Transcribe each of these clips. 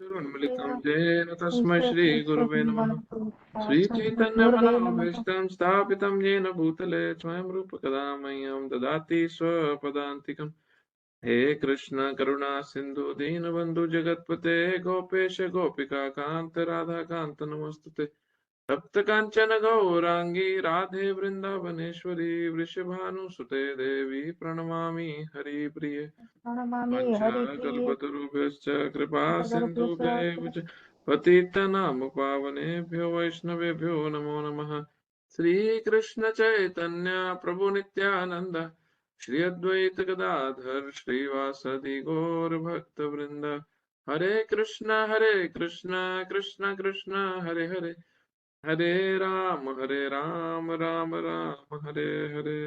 मिलितं येन तस्मै श्रीगुरुवे नमः। श्रीचैतन्यमनोभीष्टं स्थापितं येन भूतले स्वयं रूपकदा मह्यं ददाति स्वपदान्तिकम्। हे कृष्ण करुणा सिन्धु दीनबन्धु जगत्पते गोपेश गोपिका कान्त राधा कान्त नमोस्तुते। तप्त कांचन गौरांगी राधे वृंदावनेश्वरी वृषभानुसुते देवी प्रणमामि हरिप्रिये। वंशाकल्पतरुभ्यश्च कृपा सिन्धुभ्यैव च पतितनाम पावनेभ्यो वैष्णवेभ्यो नमो नमः। श्रीकृष्ण चैतन्य प्रभु नित्यानंद श्री अद्वैत गदाधर श्रीवासदि गौर भक्त वृंद। हरे कृष्ण कृष्ण कृष्ण हरे हरे, हरे राम राम राम हरे हरे।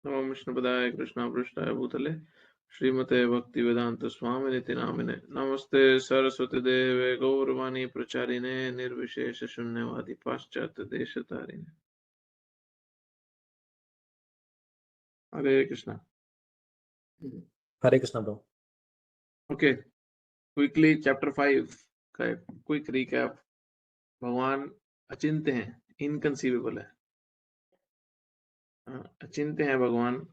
नमो विष्णुपदाय कृष्णापृष्ठाय भूतले श्रीमते भक्ति वेदांत स्वामिनिति नामिने। नमस्ते सरस्वती देवे गौरवाणी प्रचारिणे निर्विशेष शून्यवादी पाश्चात्य देशतारिणे। Hare Krishna. Hare Krishna bro. Okay, quickly chapter 5 का क्विक रिकैप। भगवान अचिंत्य हैं, इनकंसीवेबल है। अचिंत्य है भगवान,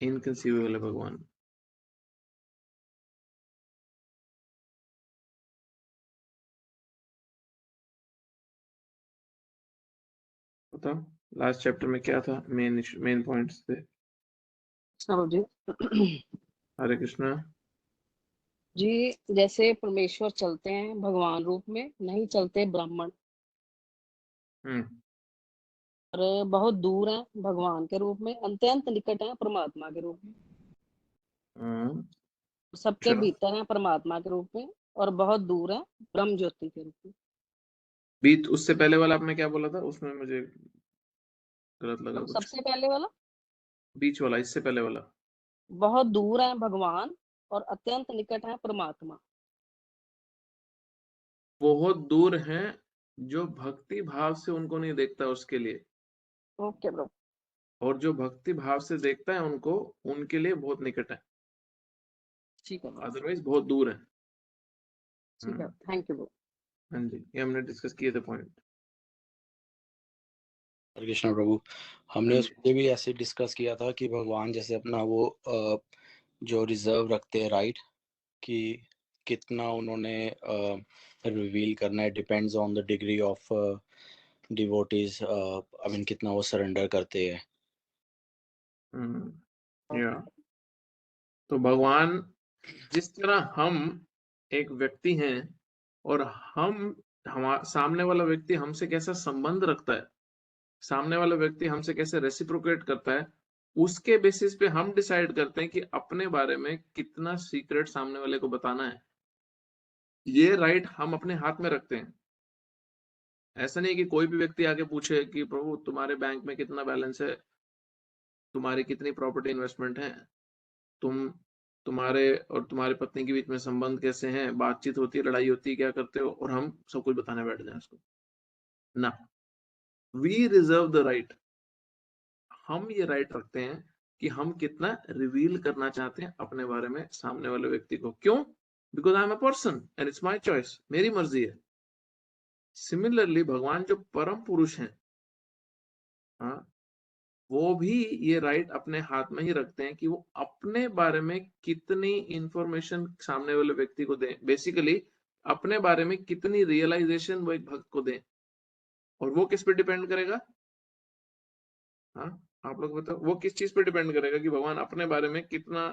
इनकंसीवेबल है भगवान। बताओ लास्ट चैप्टर में क्या था, मेन पॉइंट्स थे। जी हरे कृष्णा जी, जैसे परमेश्वर चलते हैं भगवान रूप में, नहीं चलते ब्राह्मण, और बहुत दूर हैं भगवान के रूप में, अत्यंत निकट हैं परमात्मा के रूप में, सबके चलो भीतर हैं परमात्मा के रूप में, और बहुत दूर हैं ब्रह्म ज्योति के रूप में। बीत उससे पहले वाला आपने क्या बोला था, उसमें मुझे गलत लगा कुछ। सबसे पहले वाला, बीच वाला, इससे पहले वाला। बहुत दूर हैं भगवान और अत्यंत निकट हैं परमात्मा। बहुत दूर हैं जो भक्ति भाव से उनको नहीं देखता उसके लिए, ओके ब्रो। और जो भक्ति भाव से देखता है उनको, उनके लिए बहुत निकट है। ठीक है ब्रो, अदरवाइज बहुत दूर है। ठीक है, थैंक यू ब्रो। हाँ जी, ये हमने डिस्कस किए थे पॉइंट। हरे कृष्णा प्रभु। हमने उसमें भी ऐसे डिस्कस किया था कि भगवान जैसे अपना वो जो रिजर्व रखते हैं राइट, कि कितना उन्होंने रिवील करना है, depends on the degree of devotees, I mean कितना वो सरेंडर करते हैं। या तो भगवान जिस तरह हम एक व्यक्ति हैं और हम सामने वाला व्यक्ति हमसे कैसा संबंध रखता है, सामने वाला व्यक्ति हमसे कैसे रेसिप्रोकेट करता है, उसके बेसिस पे हम डिसाइड करते हैं कि अपने बारे में कितना सीक्रेट सामने वाले को बताना है। ये राइट हम अपने हाथ में रखते हैं। ऐसा नहीं कि कोई भी व्यक्ति आके पूछे कि प्रभु तुम्हारे बैंक में कितना बैलेंस है, तुम्हारी कितनी प्रॉपर्टी इन्वेस्टमेंट है, तुम्हारे और तुम्हारी पत्नी के बीच में संबंध कैसे हैं, बातचीत होती है, लड़ाई होती है, क्या करते हो, और हम सब कुछ बताने बैठ जाए उसको ना। वी रिजर्व द राइट, हम ये राइट रखते हैं कि हम कितना रिवील करना चाहते हैं अपने बारे में सामने वाले व्यक्ति को। क्यों? Because I am a person and it's my choice, मेरी मर्जी है। सिमिलरली भगवान जो परम पुरुष हैं, हाँ, वो भी ये राइट अपने हाथ में ही रखते हैं कि वो अपने बारे में कितनी इंफॉर्मेशन सामने वाले व्यक्ति को दें, बेसिकली अपने बारे में कितनी रियलाइजेशन वो एक भक्त को दें। और वो किस पे डिपेंड करेगा? हाँ, आप लोग बताओ, वो किस चीज पे डिपेंड करेगा कि भगवान अपने बारे में कितना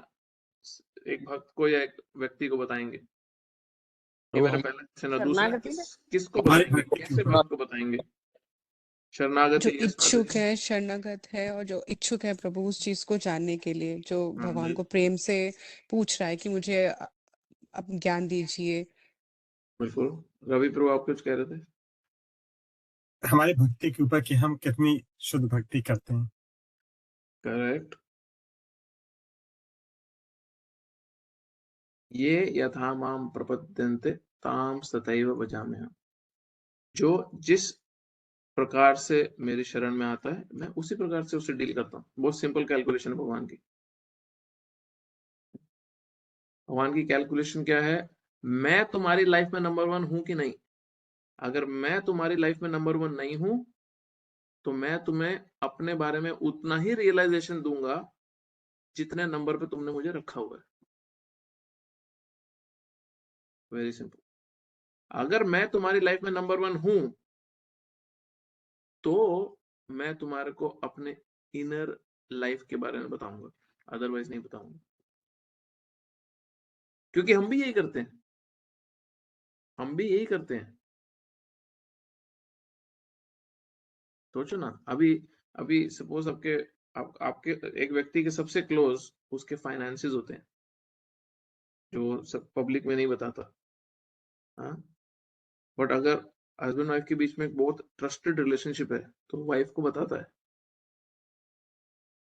एक भक्त को या एक व्यक्ति को बताएंगे? ये मेरा पहला क्वेश्चन है। दूसरा, किसको बताएंगे, कैसे भक्त को बताएंगे? शरणागत जो इच्छुक है, शरणागत है, और जो इच्छुक है प्रभु उस चीज को जानने के लिए, जो भगवान को प्रेम से पूछ रहा है कि मुझे अब ज्ञान दीजिए। बिल्कुल। रवि प्रभु आप कुछ कह रहे थे? हमारी भक्ति के ऊपर कि हम कितनी शुद्ध भक्ति करते हैं। करेक्ट। ये यथा माम प्रपद्यन्ते ताम तथैव भजाम्यहम्। जो जिस प्रकार से मेरी शरण में आता है, मैं उसी प्रकार से उससे डील करता हूँ। बहुत सिंपल कैलकुलेशन है भगवान की। भगवान की कैलकुलेशन क्या है? मैं तुम्हारी लाइफ में नंबर 1 हूं कि नहीं? अगर मैं तुम्हारी लाइफ में नंबर 1 नहीं हूं, तो मैं तुम्हें अपने बारे में उतना ही रियलाइजेशन दूंगा जितने नंबर पे तुमने मुझे रखा हुआ है। Very simple. अगर मैं तुम्हारी लाइफ में नंबर 1 हूं, तो मैं तुम्हारे को अपने इनर लाइफ के बारे में बताऊंगा, अदरवाइज नहीं बताऊंगा। क्योंकि हम भी यही करते हैं, हम भी यही करते हैं। सोचो ना, अभी अभी सपोज आपके एक व्यक्ति के सबसे क्लोज उसके फाइनेंसेस होते हैं, जो सब पब्लिक में नहीं बताता। हाँ, बट अगर हस्बैंड वाइफ के बीच में एक बहुत ट्रस्टेड रिलेशनशिप है, तो वाइफ को बताता है।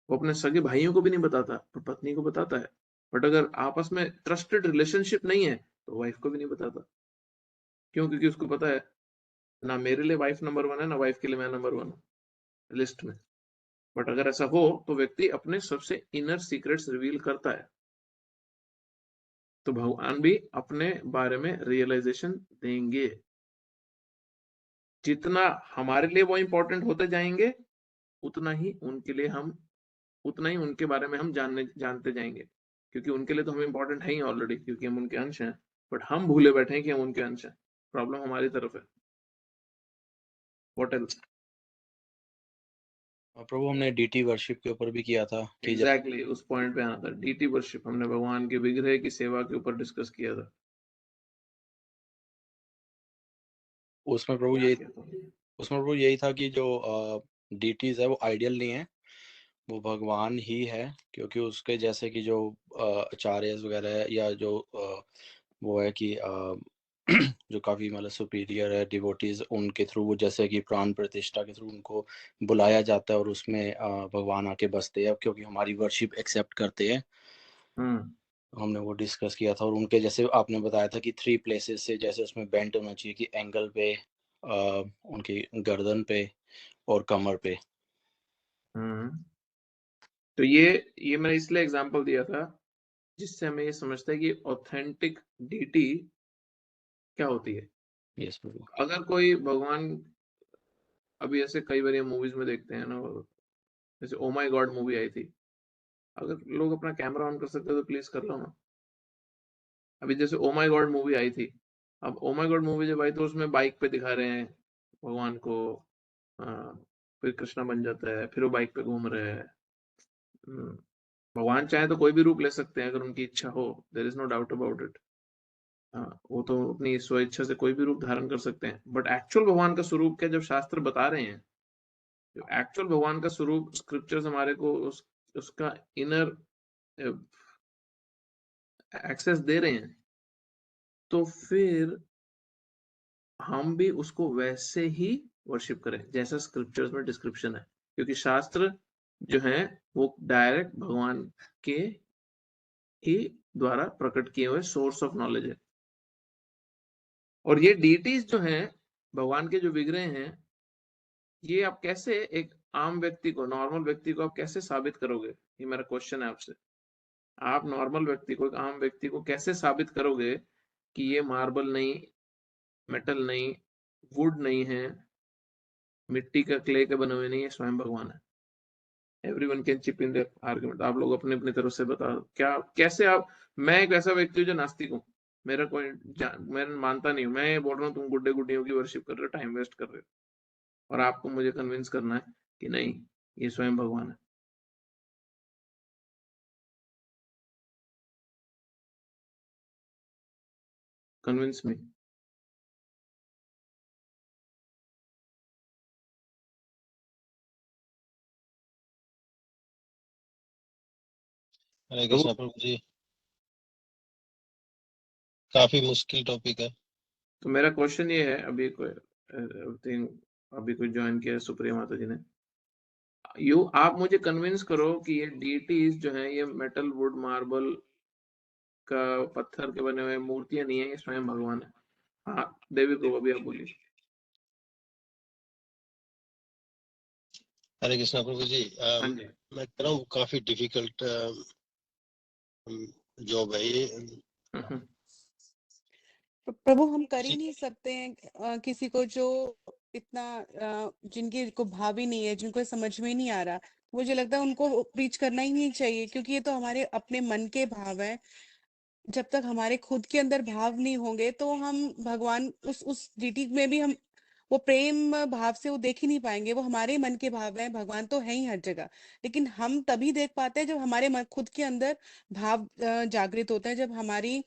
वो अपने सगे भाइयों को भी नहीं बताता, पर पत्नी को बताता है। बट अगर आपस में ट्रस्टेड रिलेशनशिप नहीं है, तो वाइफ को भी नहीं बताता। क्यों? क्योंकि उसको पता है ना मेरे लिए वाइफ नंबर 1 है, ना वाइफ के लिए मैं नंबर 1 हूँ लिस्ट में। बट अगर ऐसा हो, तो व्यक्ति अपने सबसे इनर सीक्रेट्स रिवील करता है। तो भगवान भी अपने बारे में रियलाइजेशन देंगे। जितना हमारे लिए वो इंपॉर्टेंट होते जाएंगे, उतना ही उनके बारे में हम जानते जाएंगे। क्योंकि उनके लिए तो हम इंपॉर्टेंट है ही ऑलरेडी, क्योंकि हम उनके अंश हैं। बट हम भूले बैठे हैं कि हम उनके अंश हैं। प्रॉब्लम हमारी तरफ है। What else? प्रभु हमने डीटी वर्शिप के ऊपर भी किया था कि एग्जैक्टली उस पॉइंट पे आना था। डीटी वर्शिप हमने भगवान के विग्रह की सेवा के ऊपर डिस्कस किया था। उसमें प्रभु यही था कि जो डीटीज है वो आइडियल नहीं है, वो भगवान ही है। क्योंकि उसके जैसे कि जो आचार्य वगैरह है, या जो वो है कि जो काफ़ी मतलब सुपीरियर है डिवोटीज, उनके थ्रू वो जैसे कि प्राण प्रतिष्ठा के थ्रू उनको बुलाया जाता है, और उसमें भगवान आके बसते हैं क्योंकि हमारी वर्शिप एक्सेप्ट करते हैं। हमने वो डिस्कस किया था। और उनके जैसे आपने बताया था कि 3 प्लेसेस से जैसे उसमें बेंट होना चाहिए, कि एंगल पे, उनकी गर्दन पे और कमर पे। तो ये मैंने इसलिए एग्जांपल दिया था जिससे हमें ये समझता है कि ऑथेंटिक डीटी क्या होती है। यस प्रभु। अगर कोई भगवान, अभी ऐसे कई बार मूवीज में देखते हैं ना, जैसे ओ माय गॉड मूवी आई थी। अगर लोग अपना कैमरा ऑन कर सकते तो प्लीज कर लो ना। अभी जैसे ओ माय गॉड मूवी आई थी, अब ओ माय गॉड मूवी जब आई तो उसमें बाइक पे दिखा रहे हैं भगवान को, फिर कृष्णा बन जाता है, फिर वो बाइक पे घूम रहे हैं। भगवान चाहे तो कोई भी रूप ले सकते हैं अगर उनकी इच्छा हो, there is no doubt about it. वो तो अपनी स्वेच्छा से कोई भी रूप धारण कर सकते हैं। बट एक्चुअल भगवान का स्वरूप क्या, जब शास्त्र बता रहे हैं, जो एक्चुअल भगवान का स्वरूप स्क्रिप्चर्स हमारे को उसका इनर एक्सेस दे रहे हैं, तो फिर हम भी उसको वैसे ही वर्शिप करें जैसा स्क्रिप्चर्स में डिस्क्रिप्शन है। क्योंकि शास्त्र जो है वो डायरेक्ट भगवान के ही द्वारा प्रकट किए हुए सोर्स ऑफ नॉलेज है। और ये डीटीज जो हैं, भगवान के जो विग्रह हैं, ये आप कैसे एक आम व्यक्ति को, नॉर्मल व्यक्ति को आप कैसे साबित करोगे? ये मेरा क्वेश्चन है आपसे। आप नॉर्मल व्यक्ति को, एक आम व्यक्ति को कैसे साबित करोगे कि ये मार्बल नहीं, मेटल नहीं, वुड नहीं है, मिट्टी का, क्ले के बने हुए नहीं है, स्वयं भगवान है? Everyone can chip in their argument. आप लोग अपने अपनी तरफ से बताओ क्या, कैसे आप। मैं एक ऐसा व्यक्ति हूँ जो नास्तिक हूँ, मेरा कोई मैं मानता नहीं हूँ। मैं ये बोल रहा हूँ तुम गुड्डे गुड्डियों की वर्शिप कर रहे हो, टाइम वेस्ट कर रहे हो, और आपको मुझे कन्विंस करना है कि नहीं, ये स्वयं भगवान है। Convince me. हरे कृष्णा प्रभु जी, काफी मुश्किल टॉपिक है। तो मेरा क्वेश्चन ये है, अभी कोई ज्वाइन किया है, सुप्रिया माता जी ने। आप मुझे कन्विंस करो कि ये डीटीज जो है, ये मेटल, वुड, मार्बल का, पत्थर के बने हुए मूर्तियां नहीं है, ये स्वयं भगवान है। हाँ देवी को, अभी आप बोलिए। हरे कृष्णा प्रभु जी। हाँ जी। मैं कह रहा हूँ काफी डिफिकल्ट जॉब है ये। प्रभु हम कर ही किसी नहीं सकते हैं किसी को जो इतना जिनकी को भाव ही नहीं है, जिनको समझ में ही नहीं आ रहा, मुझे लगता है उनको प्रीच करना ही नहीं चाहिए, क्योंकि ये तो हमारे अपने मन के भाव हैं। जब तक हमारे खुद के अंदर भाव नहीं होंगे तो हम भगवान उस डिटी में भी हम वो प्रेम भाव से वो देख ही नहीं पाएंगे। वो हमारे मन के भाव हैं, भगवान तो है ही हर जगह, लेकिन हम तभी देख पाते हैं जब हमारे मन खुद के अंदर भाव जागृत होता है, जब हमारी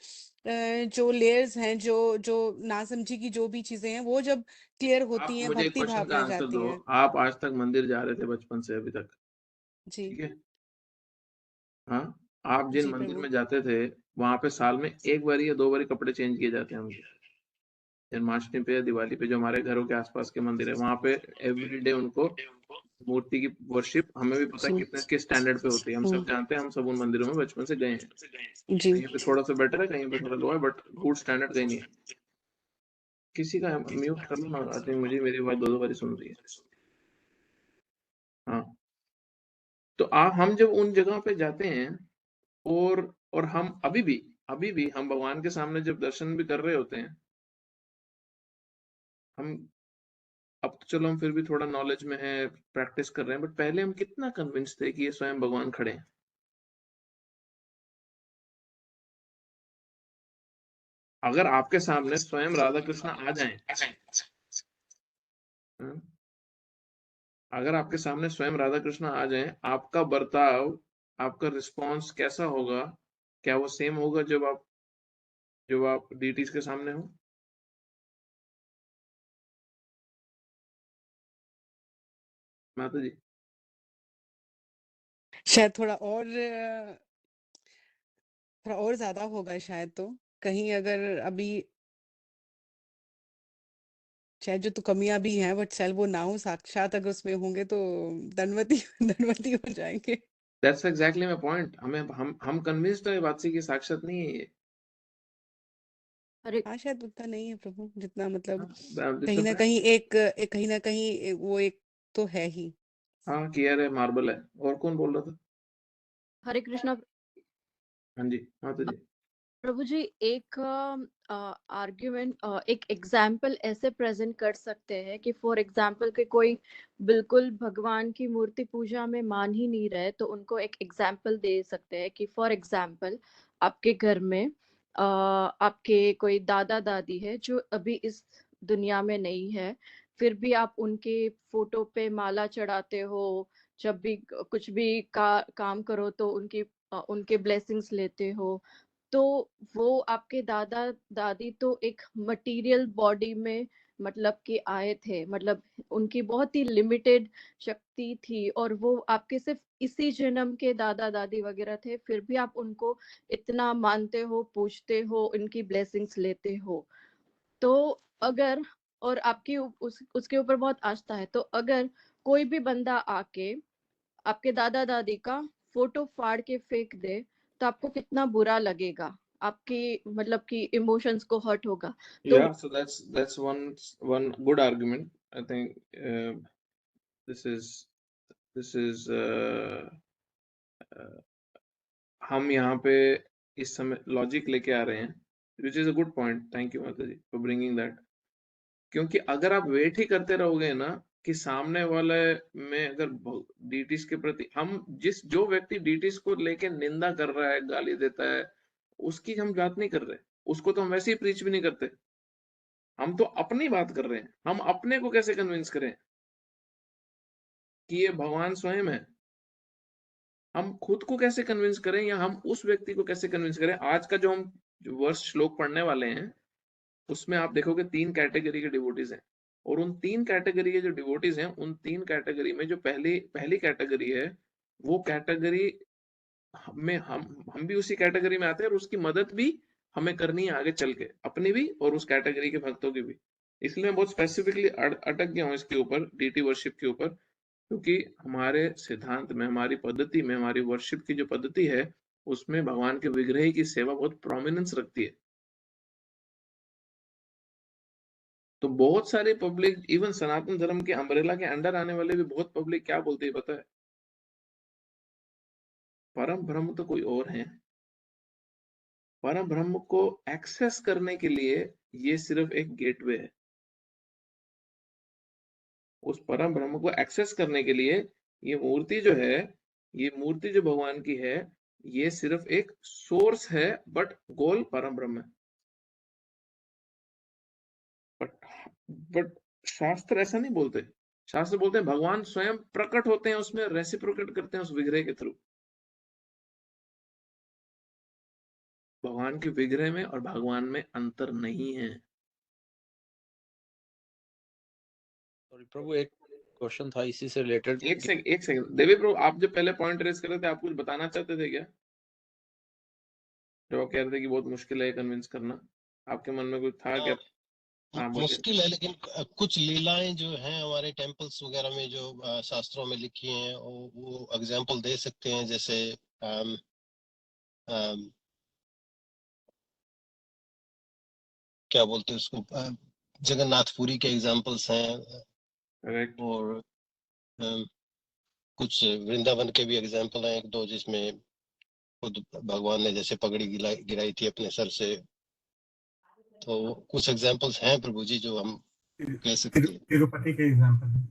जो लेयर्स हैं, जो जो नासमझी की जो भी चीजें हैं, वो जब क्लियर आप होती हैं, मुझे एक भक्ति क्वेश्चन भाव का में आंसर जाती दो। हैं। आप आज तक मंदिर जा रहे थे बचपन से अभी तक, जी। ठीक है? हाँ, आप जिन जी मंदिर प्रभु। में जाते थे वहां पे साल में एक बार या 2 बार कपड़े चेंज किए जाते हैं उनके। जन्माष्टमी पे या दिवाली पे जो हमारे घरों के आसपास के मंदिर है वहां पे एवरी डे उनको मूर्ति की वर्शिप, हमें भी पता है कितने किस स्टैंडर्ड पे होती है, हम सब जानते हैं, हम सब उन मंदिरों में बचपन से गए हैं। जी। कहीं पे थोड़ा सा बेटर है, कहीं पे थोड़ा लो है, बट गुड स्टैंडर्ड कहीं नहीं है। किसी का म्यूट कर लो ना, आई थिंक मुझे मेरी आवाज 2 बार ही सुन रही है। हाँ, तो हम जब उन जगह पे जाते हैं और हम अभी भी हम भगवान के सामने जब दर्शन भी कर रहे होते हैं, हम अब तो चलो हम फिर भी थोड़ा नॉलेज में है, प्रैक्टिस कर रहे हैं, बट पहले हम कितना कन्विंस थे कि ये स्वयं भगवान खड़े हैं। अगर आपके सामने स्वयं राधा कृष्ण आ जाएं, हाँ, अगर आपके सामने स्वयं राधा कृष्ण आ जाएं, आपका बर्ताव, आपका रिस्पॉन्स कैसा होगा? क्या वो सेम होगा जब आप डीटीज के सामने हो? माता जी, शायद थोड़ा और ज्यादा होगा शायद। तो कहीं अगर अभी शायद जो तो कमियां भी हैं, बट शायद वो ना हो, साक्षात अगर उसमें होंगे तो दंडवती दंडवती हो जाएंगे। That's exactly my point. हम कन्विंस्ड है बात से कि साक्षात नहीं है ये। हरे हाँ, शायद उतना नहीं है प्रभु, जितना मतलब इट्स अ कहीं ना फैक्ट। कहीं कहीं ना कहीं वो एक तो है ही। हाँ, कि यार मार्बल है। और कौन बोल रहा था? हरे कृष्णा हाँ जी, माता जी। प्रभु जी। एक आर्ग्यूमेंट, एक एग्जाम्पल ऐसे प्रेजेंट कर सकते हैं कि फॉर एग्जाम्पल के कोई बिल्कुल भगवान की मूर्ति पूजा में मान ही नहीं रहे, तो उनको एक एग्जाम्पल दे सकते हैं कि फॉर एग्जाम्पल आपके घर में आपके कोई दादा दादी है जो अभी इस दुनिया में नहीं है, फिर भी आप उनके फोटो पे माला चढ़ाते हो, जब भी कुछ भी काम करो तो उनके ब्लेसिंग्स लेते हो। तो वो आपके दादा दादी तो एक मटेरियल बॉडी में मतलब कि आए थे, मतलब उनकी बहुत ही लिमिटेड शक्ति थी, और वो आपके सिर्फ इसी जन्म के दादा दादी वगैरह थे, फिर भी आप उनको इतना मानते हो, पूछते हो, इनकी ब्लेसिंग्स लेते हो। तो अगर और आपकी उसके ऊपर बहुत आस्था है, तो अगर कोई भी बंदा आके आपके दादा दादी का फोटो फाड़ के फेंक दे, तो आपको कितना बुरा लगेगा, आपकी मतलब कि इमोशंस को हर्ट होगा। तो Yeah, so that's one good argument. I think this is uh, हम यहाँ पे इस समय लॉजिक लेके आ रहे हैं, which is a good point. Thank you माता जी फॉर ब्रिंगिंग दैट। क्योंकि अगर आप वेट ही करते रहोगे ना कि सामने वाले में अगर डीटीज के प्रति हम जो व्यक्ति डीटीज को लेके निंदा कर रहा है, गाली देता है, उसकी हम बात नहीं कर रहे, उसको तो हम वैसे ही प्रीच भी नहीं करते। हम तो अपनी बात कर रहे हैं। हम अपने को कैसे कन्विंस करें कि ये भगवान स्वयं है? हम खुद को कैसे कन्विंस करें, या हम उस व्यक्ति को कैसे कन्विंस करें? आज का जो वर्ष श्लोक पढ़ने वाले हैं, उसमें आप देखोगे 3 कैटेगरी के डिवोटीज हैं, और उन 3 कैटेगरी के जो डिवोटीज हैं, उन 3 कैटेगरी में जो पहली पहली कैटेगरी है, वो कैटेगरी में हम भी उसी कैटेगरी में आते हैं, और उसकी मदद भी हमें करनी है आगे चल के, अपनी भी और उस कैटेगरी के भक्तों की भी। इसलिए मैं बहुत स्पेसिफिकली अटक गया हूँ इसके ऊपर, डीटी वर्शिप के ऊपर, क्योंकि हमारे सिद्धांत में, हमारी पद्धति में, हमारी वर्शिप की जो पद्धति है, उसमें भगवान के विग्रह की सेवा बहुत प्रोमिनेंस रखती है। तो बहुत सारे पब्लिक, इवन सनातन धर्म के अम्ब्रेला के अंडर आने वाले भी बहुत पब्लिक क्या बोलती है पता है? परम ब्रह्म तो कोई और है। परम ब्रह्म को एक्सेस करने के लिए ये सिर्फ एक गेटवे है। उस परम ब्रह्म को एक्सेस करने के लिए ये मूर्ति जो है, ये मूर्ति जो भगवान की है, ये सिर्फ एक सोर्स है, बट गोल परम ब्रह्म है। बट शास्त्र ऐसा नहीं बोलते। शास्त्र बोलते हैं भगवान स्वयं प्रकट होते हैं उसमें, रेसिप्रोकेट करते हैं उस विग्रह के थ्रू। भगवान के विग्रह में और भगवान में अंतर नहीं है। सॉरी प्रभु, एक क्वेश्चन था इसी से रिलेटेड। एक सेकंड देवी प्रभु, आप जो पहले पॉइंट रेज कर रहे थे, आप कुछ बताना चाहते थे क्या? जो आप कह रहे थे कि बहुत मुश्किल है कन्विंस करना, आपके मन में कुछ था क्या? हाँ बोलिए। मुश्किल है, लेकिन कुछ लीलाएं जो हैं हमारे टेम्पल्स वगैरह में जो शास्त्रों में लिखी हैं, वो एग्जांपल दे सकते हैं। जैसे क्या बोलते हैं उसको, जगन्नाथपुरी के एग्जांपल्स हैं, करेक्ट। और कुछ वृंदावन के भी एग्जांपल हैं एक दो, जिसमें खुद भगवान ने जैसे पगड़ी गिराई थी अपने सर से। तो कुछ एग्जांपल्स हैं प्रभु जी जो हम कह सकते हैं। तिरुपति के एग्जांपल है,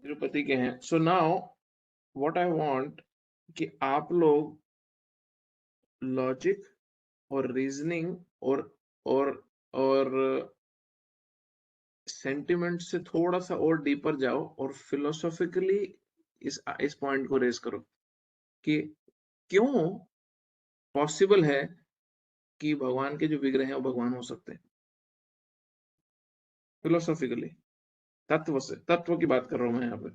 तिरुपति के हैं। So now what I want कि आप लोग लॉजिक और रीजनिंग और सेंटिमेंट से थोड़ा सा और डीपर जाओ और फिलोसॉफिकली इस पॉइंट को रेज करो कि क्यों पॉसिबल है कि भगवान के जो विग्रह हैं वो भगवान हो सकते हैं। फिलोसॉफिकली, तत्व की बात कर रहा हूं मैं यहाँ पे,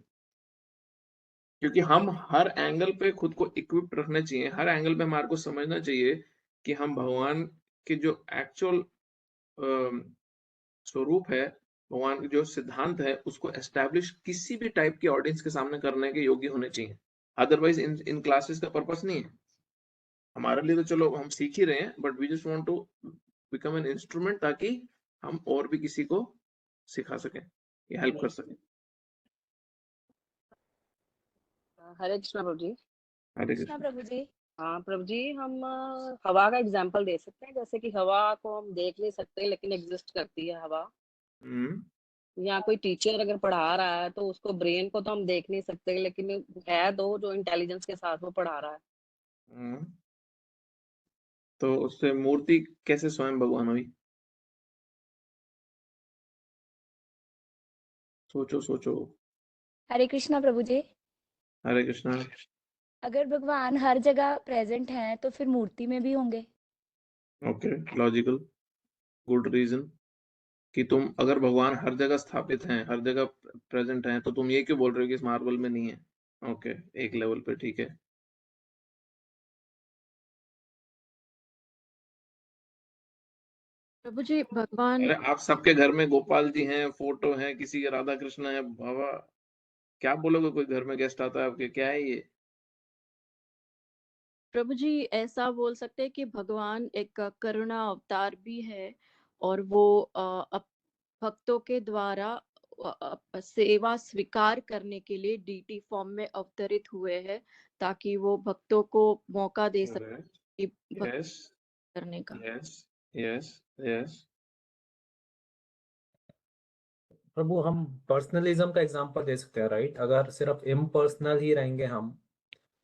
क्योंकि हम हर एंगल पे खुद को इक्विप्ड रखना चाहिए। हर एंगल पे हमारे को समझना चाहिए कि हम भगवान के जो एक्चुअल स्वरूप है, भगवान के जो सिद्धांत है, उसको एस्टैब्लिश किसी भी टाइप की ऑडियंस के सामने करने के योग्य होने चाहिए। अदरवाइज इन क्लासेस का पर्पस नहीं है हमारे लिए। तो चलो हम सीख ही रहे हैं, but we just want to become an instrument, ताकि हम और भी किसी को सिखा सकें या हेल्प कर सकें। हरे कृष्णा प्रभु जी। हरे कृष्णा कृष्ण। प्रभु जी। हाँ प्रभु जी, हम हवा का एग्जाम्पल दे सकते हैं। जैसे कि हवा को हम देख नहीं सकते, लेकिन एग्जिस्ट करती है हवा। या कोई टीचर अगर पढ़ा रहा है तो उसको, ब्रेन को तो हम देख नहीं सकते, लेकिन है दो जो इंटेलिजेंस के साथ वो पढ़ा रहा है। तो उससे मूर्ति कैसे स्वयं भगवान हुई? सोचो सोचो। हरे कृष्णा प्रभु जी। हरे कृष्णा। अगर भगवान हर जगह प्रेजेंट हैं तो फिर मूर्ति में भी होंगे। ओके, लॉजिकल, गुड रीजन कि तुम अगर भगवान हर जगह स्थापित हैं, हर जगह प्रेजेंट हैं, तो तुम ये क्यों बोल रहे हो कि इस मार्बल में नहीं है? ओके, एक लेवल पे ठीक है। प्रभु जी, भगवान, अरे आप सबके घर में गोपाल जी हैं, फोटो है, किसी के राधा कृष्ण है, बाबा क्या बोलोगे? कोई घर में गेस्ट आता है आपके, क्या है ये? प्रभु जी ऐसा बोल सकते हैं कि भगवान एक करुणा अवतार भी है, और वो भक्तों के द्वारा सेवा स्वीकार करने के लिए डीटी फॉर्म में अवतरित हुए हैं, ताकि वो भक्तों को मौका दे सके भक्ति यस करने का। Yes yes yes. प्रभु, हम पर्सनलिज्म का एग्जांपल दे सकते हैं, राइट? अगर सिर्फ इम्पर्सनल ही रहेंगे हम,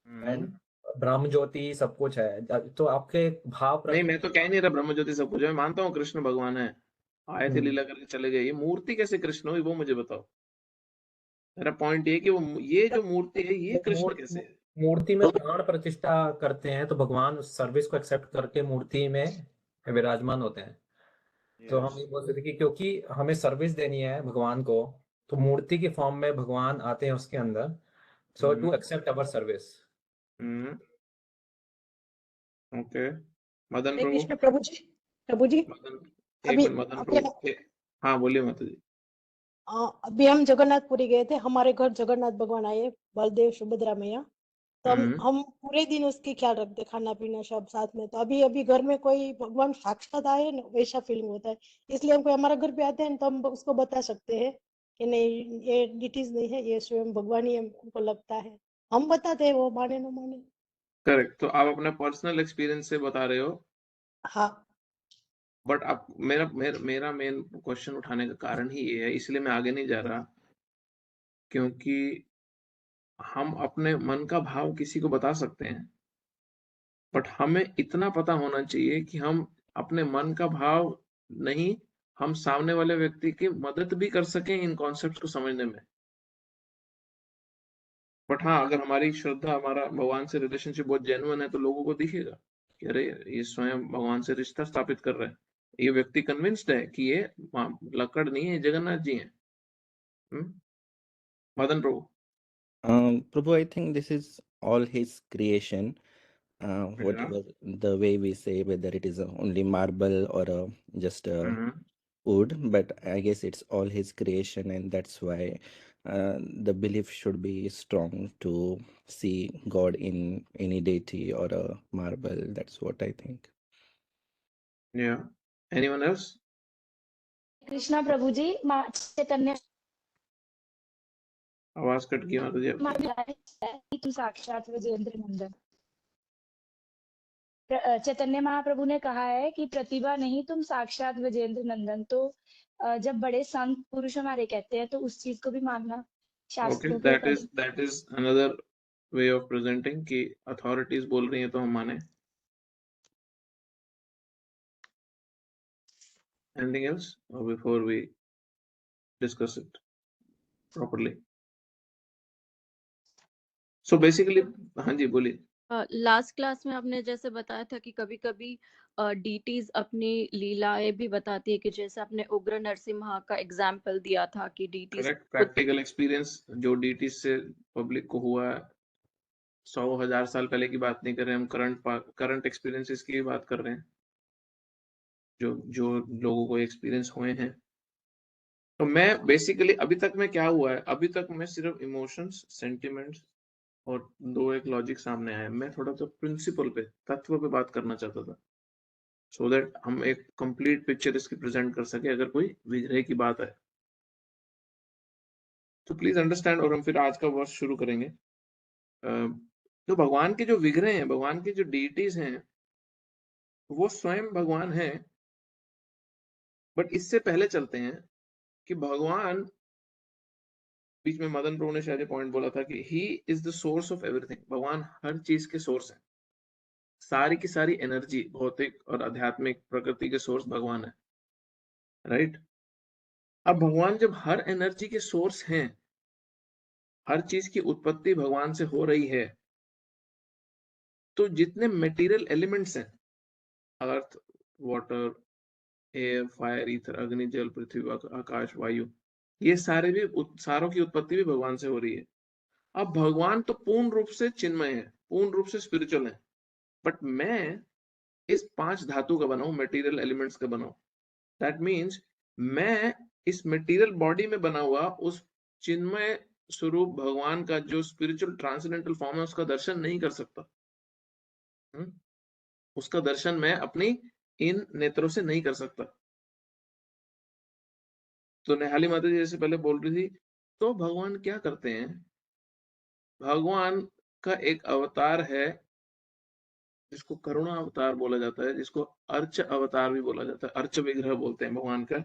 एंड ब्रह्म ज्योति सब कुछ है, तो आपके भाव नहीं, मैं तो कह ही नहीं रहा ब्रह्म ज्योति सब कुछ है। मैं मानता हूँ कृष्ण भगवान है, आए थे, लीला करके चले गए। ये मूर्ति कैसे कृष्ण हुई, वो मुझे बताओ। मेरा पॉइंट ये कि वो ये जो मूर्ति है, ये कृष्ण कैसे है? मूर्ति में प्राण प्रतिष्ठा करते हैं तो भगवान उस सर्विस को एक्सेप्ट करके मूर्ति में विराजमान होते हैं। तो हम ये बोल सकते हैं कि क्योंकि हमें सर्विस देनी है भगवान को, तो मूर्ति की फॉर्म में भगवान आते हैं उसके अंदर, so to accept our service. Okay, Madan Hare प्रभु। कृष्ण प्रभु जी। प्रभु जी, मदन, एक अभी मिनट, मदन अभी प्रभु। हाँ बोलिए माता जी। अभी हम जगन्नाथपुरी गए थे, हमारे घर जगन्नाथ भगवान आए, बलदेव सुभद्रा मैया। तो हम पूरे दिन उसकी ख्याल रखते, खाना पीना सब साथ में। तो अभी अभी घर में कोई भगवान साक्षात आए ना, वैसा फीलिंग होता है। इसलिए हम कोई हमारे घर पे आते हैं तो हम उसको बता सकते हैं कि नहीं, ये डिटीज नहीं है, ये स्वयं भगवान ही हमको लगता है। हम बताते हैं, वो माने ना माने। करेक्ट। तो आप अपने पर्सनल एक्सपीरियंस से बता रहे हो, हाँ बट आप मेरा मेन क्वेश्चन उठाने का कारण ही ये है, इसलिए मैं आगे नहीं जा रहा, क्योंकि हम अपने मन का भाव किसी को बता सकते हैं, बट हमें इतना पता होना चाहिए कि हम अपने मन का भाव नहीं, हम सामने वाले व्यक्ति की मदद भी कर सकें इन कॉन्सेप्ट्स को समझने में। बट हाँ, अगर हमारी श्रद्धा, हमारा भगवान से रिलेशनशिप बहुत जेन्युइन है, तो लोगों को दिखेगा कि अरे ये स्वयं भगवान से रिश्ता स्थापित कर रहे हैं, ये व्यक्ति कन्विंस्ड है कि ये लक्कड़ नहीं है, जगन्नाथ जी हैं। मदन प्रभु। Prabhu, I think this is all his creation. Whatever the way we say, whether it is only marble or just wood, but I guess it's all his creation, and that's why the belief should be strong to see God in any deity or a marble. That's what I think. Yeah. Anyone else? Krishna प्रभु जी, माँ चैतन्य आवाज cut गई माता जी आपकी। तुम साक्षात विजेंद्र नंदन। चैतन्य महाप्रभु ने कहा है कि प्रतिभा नहीं, तुम साक्षात विजेंद्र नंदन। तो जब बड़े संत पुरुष हमारे कहते हैं तो उस चीज को भी मानना शास्त्रों के that is another way of presenting कि authorities बोल रही हैं तो हम माने। Anything else before we discuss it properly? So basically, हाँ जी बोलिए। लास्ट क्लास में आपने जैसे बताया था कि कभी कभी डीटीज अपनी लीलाएं भी बताती है, कि जैसे आपने उग्र नरसिम्हा का एग्जाम्पल दिया था कि डीटीज करेक्ट। प्रैक्टिकल एक्सपीरियंस जो डीटीज से पब्लिक को हुआ, 100,000 साल पहले की बात नहीं कर रहे हम, करंट एक्सपीरियंसेस की बात कर रहे हैं, जो लोगों को एक्सपीरियंस हुए हैं। तो मैं बेसिकली अभी तक में क्या हुआ है, अभी तक मैं सिर्फ इमोशंस, सेंटिमेंट्स और दो एक लॉजिक सामने आया। मैं थोड़ा सा प्रिंसिपल पे, तत्व पे बात करना चाहता था, सो दैट हम एक कंप्लीट पिक्चर इसकी प्रेजेंट कर सके अगर कोई विग्रह की बात है तो प्लीज अंडरस्टैंड। और हम फिर आज का वर्ष शुरू करेंगे। तो भगवान के जो विग्रह हैं, भगवान के जो डीटीज हैं, वो स्वयं भगवान है। बट इससे पहले चलते हैं कि भगवान, बीच में मदन प्रभु ने शायद ये पॉइंट बोला था कि he is the source of everything. भगवान हर चीज के सोर्स है, सारी की सारी एनर्जी, भौतिक और आध्यात्मिक प्रकृति के सोर्स भगवान है, राइट। अब भगवान जब हर एनर्जी के सोर्स हैं, हर चीज की उत्पत्ति भगवान से हो रही है, तो जितने मटेरियल एलिमेंट्स हैं, अर्थ, वाटर, एयर, फायर, ईथर, अग्नि, जल, पृथ्वी, आकाश, वायु, ये सारों की उत्पत्ति भी भगवान से हो रही है। अब भगवान तो पूर्ण रूप से चिन्मय है, पूर्ण रूप से स्पिरिचुअल है, बट मैं इस 5 धातु का बना हूं, मटेरियल एलिमेंट्स का बना हूं। दैट मीन्स मैं इस मटेरियल बॉडी में बना हुआ उस चिन्मय स्वरूप भगवान का जो स्पिरिचुअल ट्रांसेंडेंटल फॉर्म है, उसका दर्शन नहीं कर सकता। उसका दर्शन मैं अपनी इन नेत्रों से नहीं कर सकता। तो नेहाली माता जी जैसे पहले बोल रही थी, तो भगवान क्या करते हैं, भगवान का एक अवतार है जिसको करुणा अवतार बोला जाता है, जिसको अर्च अवतार भी बोला जाता है, अर्च विग्रह बोलते हैं भगवान का।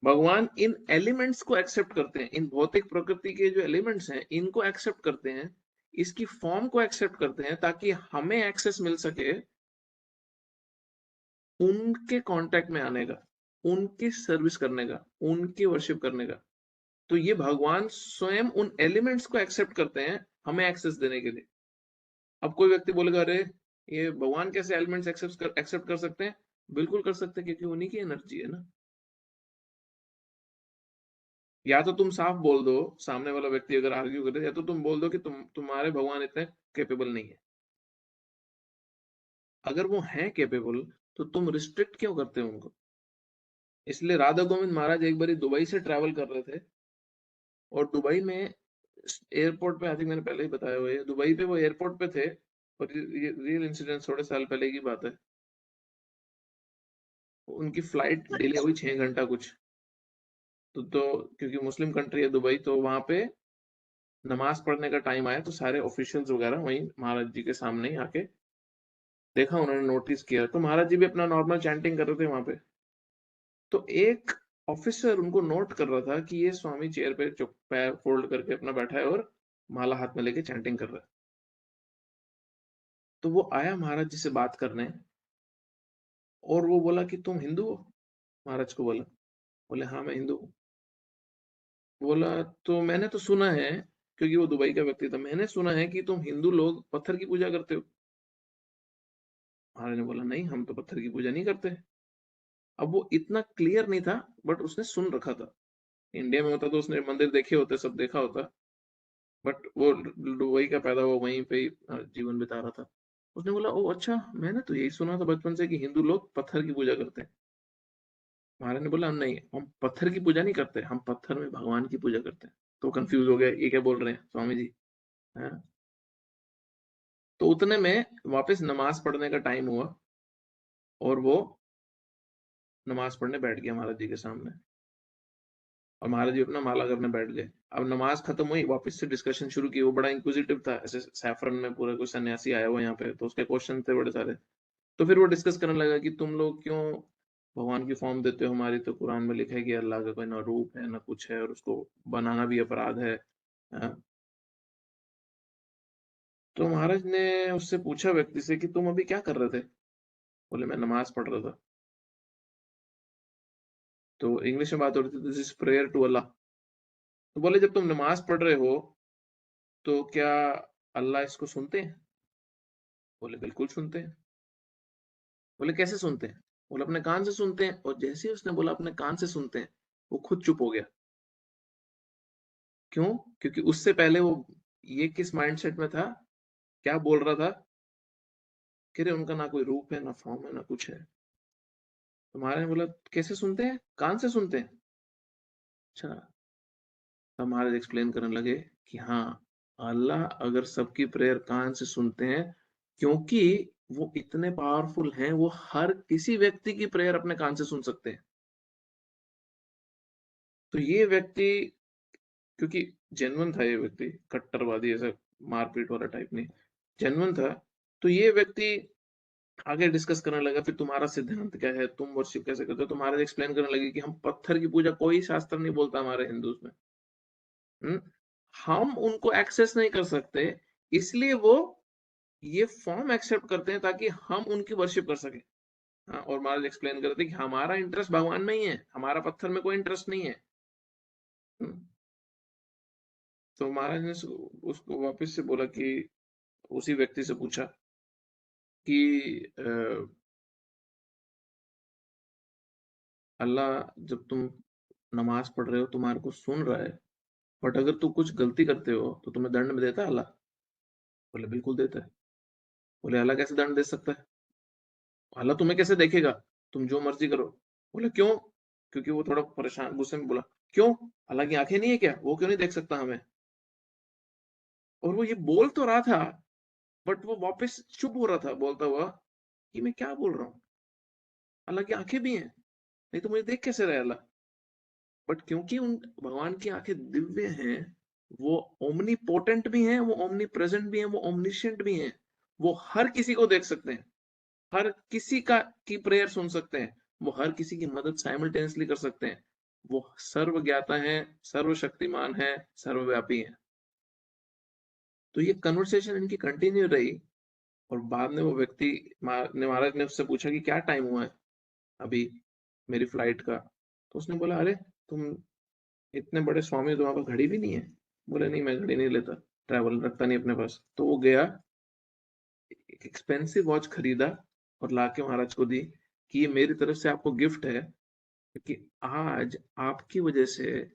भगवान इन एलिमेंट्स को एक्सेप्ट करते हैं, इन भौतिक प्रकृति के जो एलिमेंट्स हैं इनको एक्सेप्ट करते हैं, इसकी फॉर्म को एक्सेप्ट करते हैं, ताकि हमें एक्सेस मिल सके उनके कांटेक्ट में आने का, उनकी सर्विस करने का, उनकी वर्शिप करने का। तो ये भगवान स्वयं उन एलिमेंट्स को एक्सेप्ट करते हैं हमें एक्सेस देने के लिए। अब कोई व्यक्ति बोलेगा अरे ये भगवान कैसे एलिमेंट्स एक्सेप्ट कर सकते हैं? बिल्कुल कर सकते हैं, क्योंकि उन्हीं की एनर्जी है ना। या तो तुम साफ बोल दो, सामने वाला व्यक्ति अगर आर्ग्यू करे, या तो तुम बोल दो कि तुम्हारे भगवान इतने कैपेबल नहीं है। अगर वो हैं कैपेबल तो तुम रिस्ट्रिक्ट क्यों करते हो उनको? इसलिए राधा गोविंद महाराज एक बार दुबई से ट्रैवल कर रहे थे और दुबई में एयरपोर्ट पे, आई थिंक मैंने पहले ही बताया हुआ है, दुबई पे वो एयरपोर्ट पे थे, और ये रियल इंसिडेंट थोड़े साल पहले की बात है। उनकी फ्लाइट डिले हुई 6 घंटा कुछ, तो क्योंकि मुस्लिम कंट्री है दुबई, तो वहां पे नमाज पढ़ने का टाइम आया, तो सारे ऑफिशियल्स वगैरह वहीं महाराज जी के सामने ही आके देखा, उन्होंने नोटिस किया, तो महाराज जी भी अपना नॉर्मल चैंटिंग कर रहे थे वहां पे। तो एक ऑफिसर उनको नोट कर रहा था कि ये स्वामी चेयर पे चुप पैर फोल्ड करके अपना बैठा है और माला हाथ में लेके चैंटिंग कर रहा है। तो वो आया महाराज जी से बात करने, और वो बोला कि तुम हिंदू हो? महाराज को बोला, बोले हाँ मैं हिंदू हूँ। बोला तो मैंने तो सुना है, क्योंकि वो दुबई का व्यक्ति था, मैंने सुना है कि तुम हिंदू लोग पत्थर की पूजा करते हो। महाराज ने बोला नहीं, हम तो पत्थर की पूजा नहीं करते। अब वो इतना क्लियर नहीं था, बट उसने सुन रखा था। इंडिया में होता तो उसने मंदिर देखे होते, सब देखा होता, बट वो दुबई का पैदा हुआ, वहीं पे ही जीवन बिता रहा था। उसने बोला ओ अच्छा, मैंने तो यही सुना था बचपन से कि हिंदू लोग पत्थर की पूजा करते हैं। महाराज ने बोला नहीं, हम पत्थर की पूजा नहीं करते, हम पत्थर में भगवान की पूजा करते हैं। तो कंफ्यूज हो गया, ये क्या बोल रहे हैं स्वामी जी, है? तो उतने में वापस नमाज पढ़ने का टाइम हुआ, और वो नमाज पढ़ने बैठ गया महाराज जी के सामने, और महाराज जी अपना माला करने बैठ गए। अब नमाज खत्म हुई, वापस से डिस्कशन शुरू की। वो बड़ा इंक्विजिटिव था, ऐसे सैफरन में पूरा कोई सन्यासी आया हुआ यहाँ पे, तो उसके क्वेश्चन थे बड़े सारे। तो फिर वो डिस्कस करने लगा कि तुम लोग क्यों भगवान की फॉर्म देते हो, हमारी तो कुरान में लिखा है कि अल्लाह का कोई ना रूप है ना कुछ है, और उसको बनाना भी अपराध है। तो महाराज ने उससे पूछा व्यक्ति से कि तुम अभी क्या कर रहे थे? बोले मैं नमाज पढ़ रहा था। तो इंग्लिश में बात हो रही थी, this is prayer to Allah. तो बोले जब तुम नमाज पढ़ रहे हो तो क्या अल्लाह इसको सुनते हैं? बोले बिल्कुल सुनते हैं। बोले कैसे सुनते हैं? बोले अपने कान से सुनते हैं। और जैसे ही उसने बोला अपने कान से सुनते हैं, वो खुद चुप हो गया। क्यों? क्योंकि उससे पहले वो ये किस माइंडसेट में था, क्या बोल रहा था कि रे उनका ना कोई रूप है, ना फॉर्म है, ना कुछ है। तो महाराज ने बोला कैसे सुनते हैं? कान से सुनते हैं। अच्छा। तब महाराज एक्सप्लेन करने लगे कि हाँ, अल्लाह अगर सबकी प्रेयर कान से सुनते हैं, क्योंकि वो इतने पावरफुल हैं, वो हर किसी व्यक्ति की प्रेयर अपने कान से सुन सकते हैं। तो ये व्यक्ति, क्योंकि जेन्युइन था, ये व्यक्ति कट्टरवादी ऐसा मारपीट वाला टाइप नहीं, जेन्युइन था। तो ये व्यक्ति आगे डिस्कस करने लगा, फिर तुम्हारा सिद्धांत क्या है, तुम वर्शिप कैसे करते हो? तो महाराज एक्सप्लेन करने लगे कि हम पत्थर की पूजा, कोई शास्त्र नहीं बोलता हमारे हिंदूज में। हम उनको एक्सेस नहीं कर सकते, इसलिए वो ये फॉर्म एक्सेप्ट करते हैं ताकि हम उनकी वर्शिप कर सके। हाँ, और महाराज एक्सप्लेन करते कि हमारा इंटरेस्ट भगवान में ही है, हमारा पत्थर में कोई इंटरेस्ट नहीं है। तो महाराज ने उसको वापस से बोला कि उसी व्यक्ति से पूछा कि अल्लाह जब तुम नमाज पढ़ रहे हो तुम्हारे को सुन रहा है, बट अगर तुम कुछ गलती करते हो तो तुम्हें दंड में देता है अल्लाह? बोले बिल्कुल देता है। बोले अल्लाह कैसे दंड दे सकता है? अल्लाह तुम्हें कैसे देखेगा, तुम जो मर्जी करो? बोले क्यों? क्योंकि वो थोड़ा परेशान गुस्से में बोला, क्यों? अल्लाह की आंखें नहीं है क्या, वो क्यों नहीं देख सकता हमें? और वो ये बोल तो रहा था, बट वो वापस चुप हो रहा था बोलता हुआ कि मैं क्या बोल रहा हूँ, अल्लाह की आंखें भी हैं, नहीं तो मुझे देख कैसे रहे अल्लाह? बट क्योंकि उन भगवान की आंखें दिव्य हैं, वो ओमनी पोटेंट भी हैं, वो ओमनी प्रेजेंट भी हैं, वो ओमनिशेंट भी हैं, वो हर किसी को देख सकते हैं, हर किसी का की प्रेयर सुन सकते हैं, वो हर किसी की मदद साइमल्टेनियसली कर सकते हैं, वो सर्वज्ञाता है, सर्वशक्तिमान है, सर्वव्यापी है। तो ये कन्वर्सेशन इनकी कंटिन्यू रही, और बाद में वो व्यक्ति महाराज ने उससे पूछा कि क्या टाइम हुआ है अभी मेरी फ्लाइट का? तो उसने बोला अरे तुम इतने बड़े स्वामी हो, तुम्हारे पास घड़ी भी नहीं है? बोले नहीं, मैं घड़ी नहीं लेता, ट्रैवल रखता नहीं अपने पास। तो वो गया, एक एक्सपेंसिव वॉच खरीदा और लाके महाराज को दी कि ये मेरी तरफ से आपको गिफ्ट है, क्योंकि आज आपकी वजह से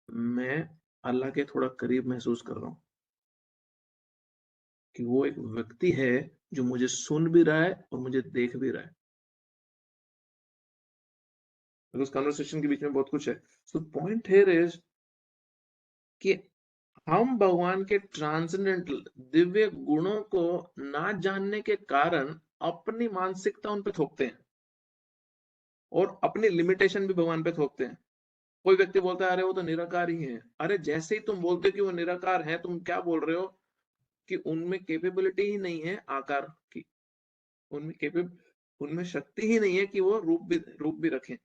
मैं अल्लाह के थोड़ा करीब महसूस कर रहा हूँ, कि वो एक व्यक्ति है जो मुझे सुन भी रहा है और मुझे देख भी रहा है। उस कन्वर्सेशन के बीच में बहुत कुछ है। सो पॉइंट हियर इज कि हम भगवान के ट्रांसेंडेंटल दिव्य गुणों को ना जानने के कारण अपनी मानसिकता उन पे थोपते हैं और अपनी लिमिटेशन भी भगवान पे थोपते हैं। कोई व्यक्ति बोलता है अरे वो तो निराकार ही है। अरे जैसे ही तुम बोलते हो कि वो निराकार है, तुम क्या बोल रहे हो कि उनमें कैपेबिलिटी ही नहीं है आकार की, उनमें शक्ति ही नहीं है कि वो रूप भी रखें।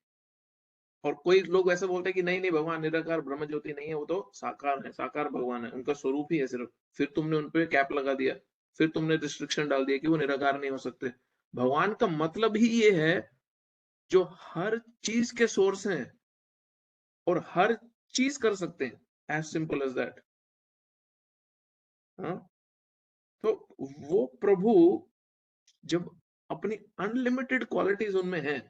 और कोई लोग ऐसे बोलते हैं कि नहीं नहीं भगवान निराकार ब्रह्म ज्योति नहीं है, वो तो साकार है, साकार भगवान है, उनका स्वरूप ही है सिर्फ। फिर तुमने उनपे कैप लगा दिया, फिर तुमने रिस्ट्रिक्शन डाल दिया कि वो निराकार नहीं हो सकते। भगवान का मतलब ही ये है जो हर चीज के सोर्स हैं और हर चीज कर सकते हैं, एज सिंपल एज दैट। तो वो प्रभु जब अपनी अनलिमिटेड क्वालिटीज उनमें हैं,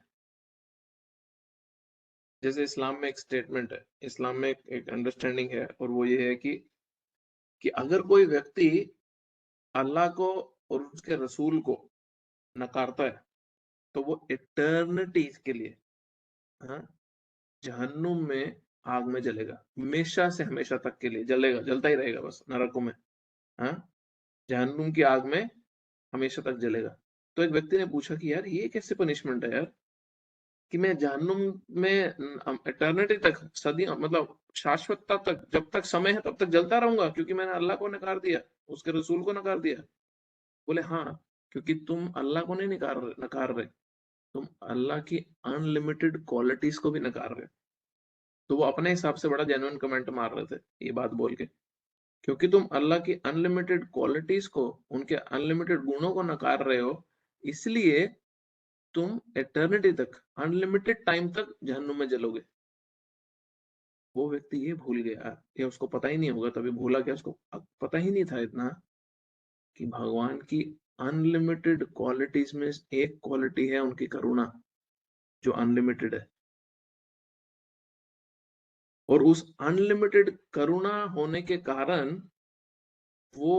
जैसे इस्लाम में एक स्टेटमेंट है, इस्लाम में एक अंडरस्टैंडिंग है, और वो ये है कि अगर कोई व्यक्ति अल्लाह को और उसके रसूल को नकारता है तो वो इटर्निटी के लिए जहन्नुम में आग में जलेगा, हमेशा से हमेशा तक के लिए जलेगा, जलता ही रहेगा बस नरकों में, जहन्नुम की आग में हमेशा तक जलेगा। तो एक व्यक्ति ने पूछा कि यार ये कैसे पनिशमेंट है यार, कि मैं जहन्नुम में इटर्निटी तक, सदियों मतलब शाश्वतता तक, जब तक समय है तब तक जलता रहूंगा क्योंकि मैंने अल्लाह को नकार दिया, उसके रसूल को नकार दिया। बोले हाँ, क्योंकि तुम अल्लाह को नहीं नकार रहे, तुम अल्लाह की अनलिमिटेड क्वालिटीज को भी नकार रहे। तो वो अपने हिसाब से बड़ा जेन्युइन कमेंट मार रहे थे ये बात बोल के, क्योंकि तुम अल्लाह की अनलिमिटेड क्वालिटीज को, उनके अनलिमिटेड गुणों को नकार रहे हो, इसलिए तुम एटर्निटी तक, अनलिमिटेड टाइम तक जहन्नुम में जलोगे। वो व्यक्ति ये भूल गया, ये उसको पता ही नहीं होगा, तभी भूला क्या, उसको पता ही नहीं था इतना कि भगवान की अनलिमिटेड क्वालिटीज में एक क्वालिटी है उनकी करुणा, जो अनलिमिटेड है। और उस अनलिमिटेड करुणा होने के कारण वो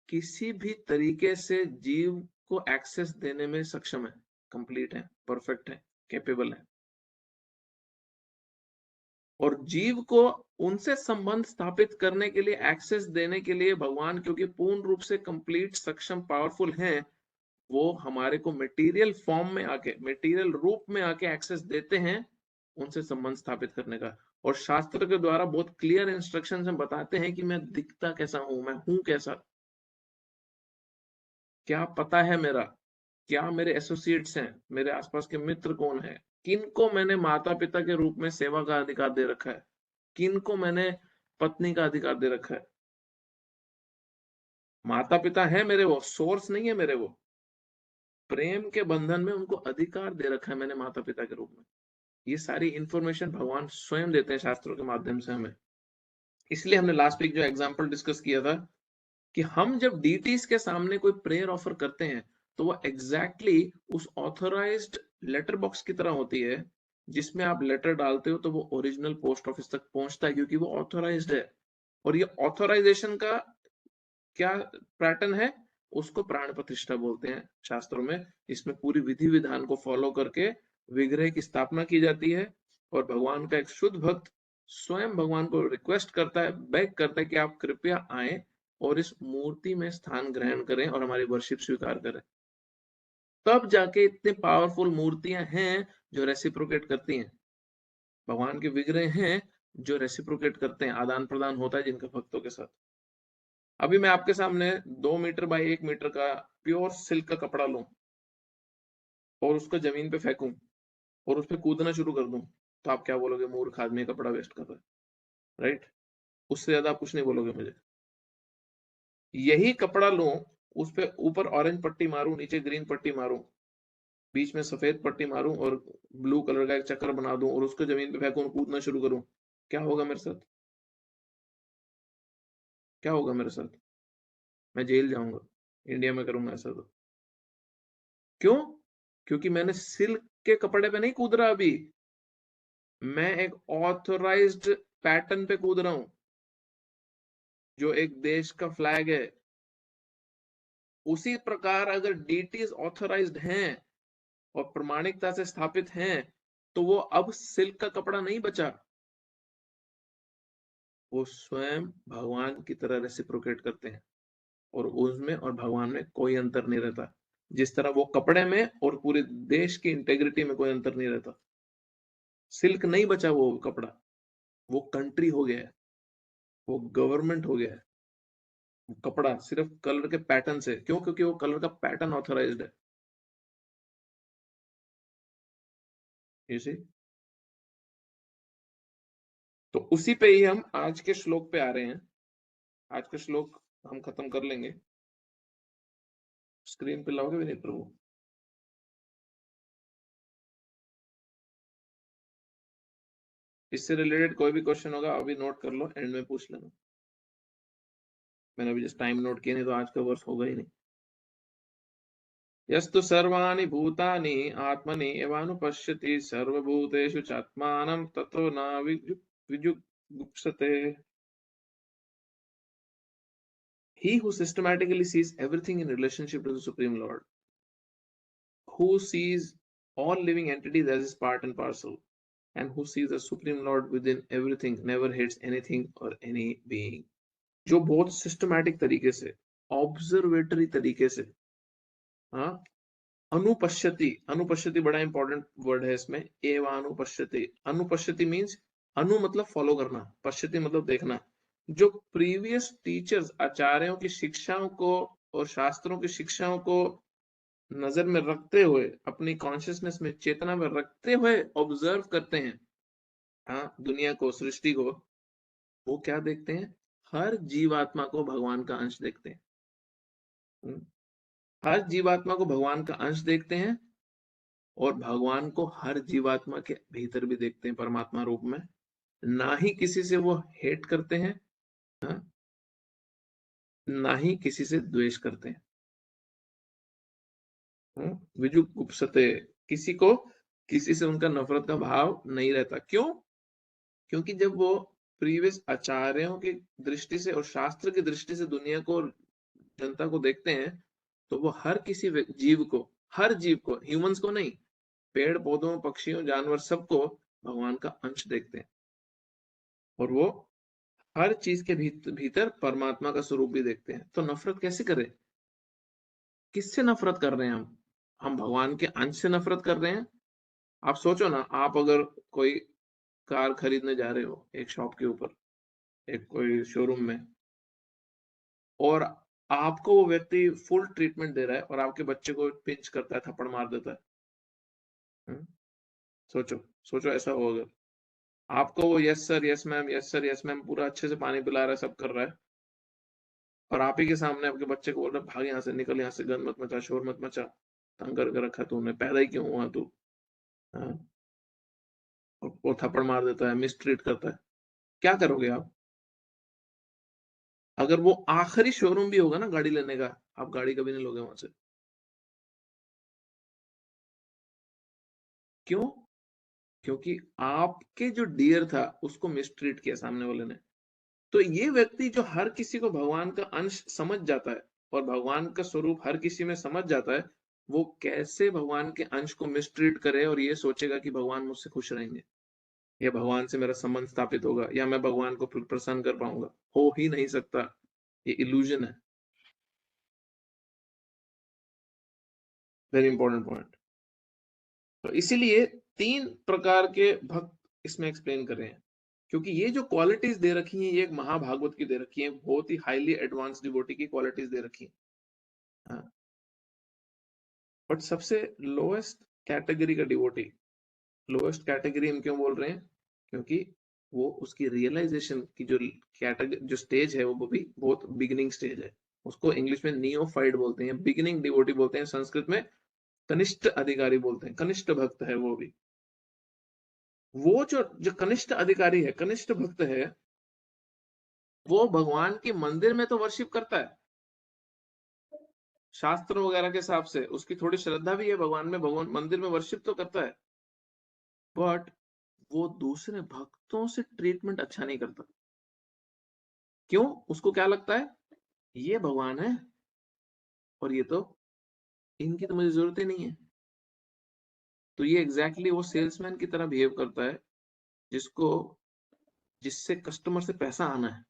किसी भी तरीके से जीव को एक्सेस देने में सक्षम है, कंप्लीट है, परफेक्ट है, कैपेबल है। और जीव को उनसे संबंध स्थापित करने के लिए, एक्सेस देने के लिए भगवान क्योंकि पूर्ण रूप से कंप्लीट, सक्षम, पावरफुल हैं, वो हमारे को मटेरियल फॉर्म में आके, मटेरियल रूप में आके एक्सेस देते हैं उनसे संबंध स्थापित करने का। और शास्त्र के द्वारा बहुत क्लियर इंस्ट्रक्शंस हम बताते हैं कि मैं दिखता कैसा हूं, मैं हूं कैसा, क्या पता है मेरा, क्या मेरे एसोसिएट्स हैं, मेरे आसपास के मित्र कौन है, किनको मैंने माता पिता के रूप में सेवा का अधिकार दे रखा है, किनको मैंने पत्नी का अधिकार दे रखा है। माता पिता है मेरे, वो सोर्स नहीं है मेरे, वो प्रेम के बंधन में उनको अधिकार दे रखा है मैंने माता पिता के रूप में। ये सारी इंफॉर्मेशन भगवान स्वयं देते हैं शास्त्रों के माध्यम से हमें। इसलिए हमने लास्ट वीक जो एग्जांपल डिस्कस किया था कि हम जब डीटीज के सामने कोई प्रेयर ऑफर करते हैं तो वो एग्जैक्टली उस ऑथराइज्ड लेटर बॉक्स की तरह होती है, जिसमें आप लेटर डालते हो तो वो ओरिजिनल पोस्ट ऑफिस तक पहुंचता है, क्योंकि वो ऑथराइज्ड है। और ये ऑथराइजेशन का क्या पैटर्न है, उसको प्राण प्रतिष्ठा बोलते हैं शास्त्रों में। इसमें पूरी विधि विधान को फॉलो करके विग्रह की स्थापना की जाती है, और भगवान का एक शुद्ध भक्त स्वयं भगवान को रिक्वेस्ट करता है, बेग करता है कि आप कृपया आए और इस मूर्ति में स्थान ग्रहण करें और हमारी वर्शिप स्वीकार करें। तब जाके इतने पावरफुल मूर्तियां हैं जो रेसिप्रोकेट करती हैं, भगवान के विग्रह हैं जो रेसिप्रोकेट करते हैं, आदान प्रदान होता है जिनके भक्तों के साथ। अभी मैं आपके सामने 2 मीटर बाय 1 मीटर का प्योर सिल्क का कपड़ा लूं और उसको जमीन पे फेंकूं और उस पर कूदना शुरू कर दूं, तो आप क्या बोलोगे, मूर्ख आदमी कपड़ा वेस्ट कर रहा है, राइट? उससे ज्यादा आप कुछ नहीं बोलोगे मुझे। यही कपड़ा लूं, उस पे ऊपर ऑरेंज पट्टी मारूं, नीचे ग्रीन पट्टी मारूं, बीच में सफेद पट्टी मारूं और ब्लू कलर का एक चक्कर बना दूं और उसको जमीन पे फेंकूं और कूदना शुरू करूं, क्या होगा मेरे साथ? क्या होगा मेरे साथ? मैं जेल जाऊंगा, इंडिया में करूंगा ऐसा तो। क्यों? क्योंकि मैंने सिल्क के कपड़े पे नहीं कूद रहा, अभी मैं एक ऑथराइज्ड पैटर्न पे कूद रहा हूं, जो एक देश का फ्लैग है। उसी प्रकार अगर डीटीज ऑथराइज्ड हैं और प्रमाणिकता से स्थापित हैं, तो वो अब सिल्क का कपड़ा नहीं बचा, वो स्वयं भगवान की तरह रेसिप्रोकेट करते हैं, और उसमें और भगवान में कोई अंतर नहीं रहता। जिस तरह वो कपड़े में और पूरे देश की इंटेग्रिटी में कोई अंतर नहीं रहता। सिल्क नहीं बचा वो कपड़ा, वो कंट्री हो गया है, वो गवर्नमेंट हो गया है। वो कपड़ा सिर्फ कलर के पैटर्न से, क्यों? क्योंकि वो कलर का पैटर्न ऑथराइज्ड है। You see? तो उसी पे ही हम आज के श्लोक पे आ रहे हैं। आज का श्लोक हम खत्म कर लेंगे। स्क्रीन पे लाओगे विनीत प्रभु? इससे रिलेटेड कोई भी क्वेश्चन होगा अभी नोट कर लो, एंड में पूछ लेना। मैंने अभी जस्ट टाइम नोट किया, नहीं तो आज का वर्ष होगा ही नहीं। यस्तु सर्वाणि भूतानि आत्मनि एवानुपश्यति सर्वभूतेषु चात्मानं ततो न विजुगुप्सते। He who systematically sees everything in relationship to the Supreme Lord, who sees all living entities as his part and parcel, and who sees the Supreme Lord within everything, never hates anything or any being. जो बहुत systematic तरीके से, observatory तरीके से, हाँ, अनुपश्यति, अनुपश्यति बड़ा important word है इसमें, एवानुपश्यति। अनुपश्यति मीन्स, अनु मतलब फॉलो करना, पश्यति मतलब देखना। जो प्रीवियस टीचर्स, आचार्यों की शिक्षाओं को और शास्त्रों की शिक्षाओं को नजर में रखते हुए, अपनी कॉन्शियसनेस में, चेतना में रखते हुए ऑब्जर्व करते हैं, हाँ, दुनिया को, सृष्टि को, वो क्या देखते हैं? हर जीवात्मा को भगवान का अंश देखते हैं। हर जीवात्मा को भगवान का अंश देखते हैं, और भगवान को हर जीवात्मा के भीतर भी देखते हैं परमात्मा रूप में। ना ही किसी से वो हेट करते हैं, हाँ? ना ही किसी से द्वेष करते हैं। विजुगुप्सते, किसी को किसी से उनका नफरत का भाव नहीं रहता। क्यों? क्योंकि जब वो प्रीवियस आचार्यों की दृष्टि से और शास्त्र की दृष्टि से दुनिया को, जनता को देखते हैं, तो वो हर किसी जीव को, हर जीव को, ह्यूमंस को नहीं, पेड़ पौधों, पक्षियों, जानवर, सबको भगवान का अंश देखते हैं। और वो हर चीज के भीतर परमात्मा का स्वरूप भी देखते हैं। तो नफरत कैसे करें? किससे नफरत कर रहे हैं हम भगवान के अंश से नफरत कर रहे हैं। आप सोचो ना, आप अगर कोई कार खरीदने जा रहे हो एक शॉप के ऊपर, एक कोई शोरूम में, और आपको वो व्यक्ति फुल ट्रीटमेंट दे रहा है और आपके बच्चे को पिंच करता है, थप्पड़ मार देता है। सोचो सोचो, ऐसा हो अगर आपको वो yes sir, yes ma'am, yes sir, yes ma'am, पूरा अच्छे से पानी पिला रहा है, सब कर रहा है, और आप ही के सामने आपके बच्चे को बोल रहा है, भाग यहाँ से, निकल यहाँ से, गंद मत मचा, शोर मत मचा, तंग करके रखा तूने, पैदा ही क्यों हुआ तू, हाँ? और वो थप्पड़ मार देता है, मिसट्रीट करता है, क्या करोगे आप? अगर वो आखिरी शोरूम भी होगा ना गाड़ी लेने का, आप गाड़ी कभी नहीं लोगे वहां से। क्यों? क्योंकि आपके जो डियर था उसको मिसट्रीट किया सामने वाले ने। तो ये व्यक्ति जो हर किसी को भगवान का अंश समझ जाता है और भगवान का स्वरूप हर किसी में समझ जाता है, वो कैसे भगवान के अंश को मिसट्रीट करे और ये सोचेगा कि भगवान मुझसे खुश रहेंगे, या भगवान से मेरा संबंध स्थापित होगा, या मैं भगवान को प्रसन्न कर पाऊंगा? हो ही नहीं सकता, ये इल्यूजन है। Very important point. तो इसीलिए 3 प्रकार के भक्त इसमें एक्सप्लेन कर रहे हैं, क्योंकि ये जो क्वालिटीज दे रखी हैं, ये एक महाभागवत की दे रखी है, बहुत ही हाईली एडवांस डिवोटी की क्वालिटीज दे रखी है। बट सबसे लोएस्ट कैटेगरी का डिवोटी, लोएस्ट कैटेगरी हम क्यों बोल रहे हैं? क्योंकि वो उसकी रियलाइजेशन की जो कैटेगरी, जो स्टेज है, वो भी बहुत बिगिनिंग स्टेज है। उसको इंग्लिश में नियोफाइट बोलते हैं, बिगिनिंग डिवोटी बोलते हैं, संस्कृत में कनिष्ठ अधिकारी बोलते हैं, कनिष्ठ भक्त है वो भी। वो जो कनिष्ठ अधिकारी है, कनिष्ठ भक्त है, वो भगवान के मंदिर में तो वर्शिप करता है, शास्त्र वगैरह के हिसाब से उसकी थोड़ी श्रद्धा भी है भगवान में, भगवान मंदिर में वर्शिप तो करता है, बट वो दूसरे भक्तों से ट्रीटमेंट अच्छा नहीं करता। क्यों? उसको क्या लगता है, ये भगवान है और ये तो, इनकी तो मुझे जरूरत ही नहीं है। तो ये एग्जैक्टली वो सेल्समैन की तरह बिहेव करता है, जिसको जिससे कस्टमर से पैसा आना है,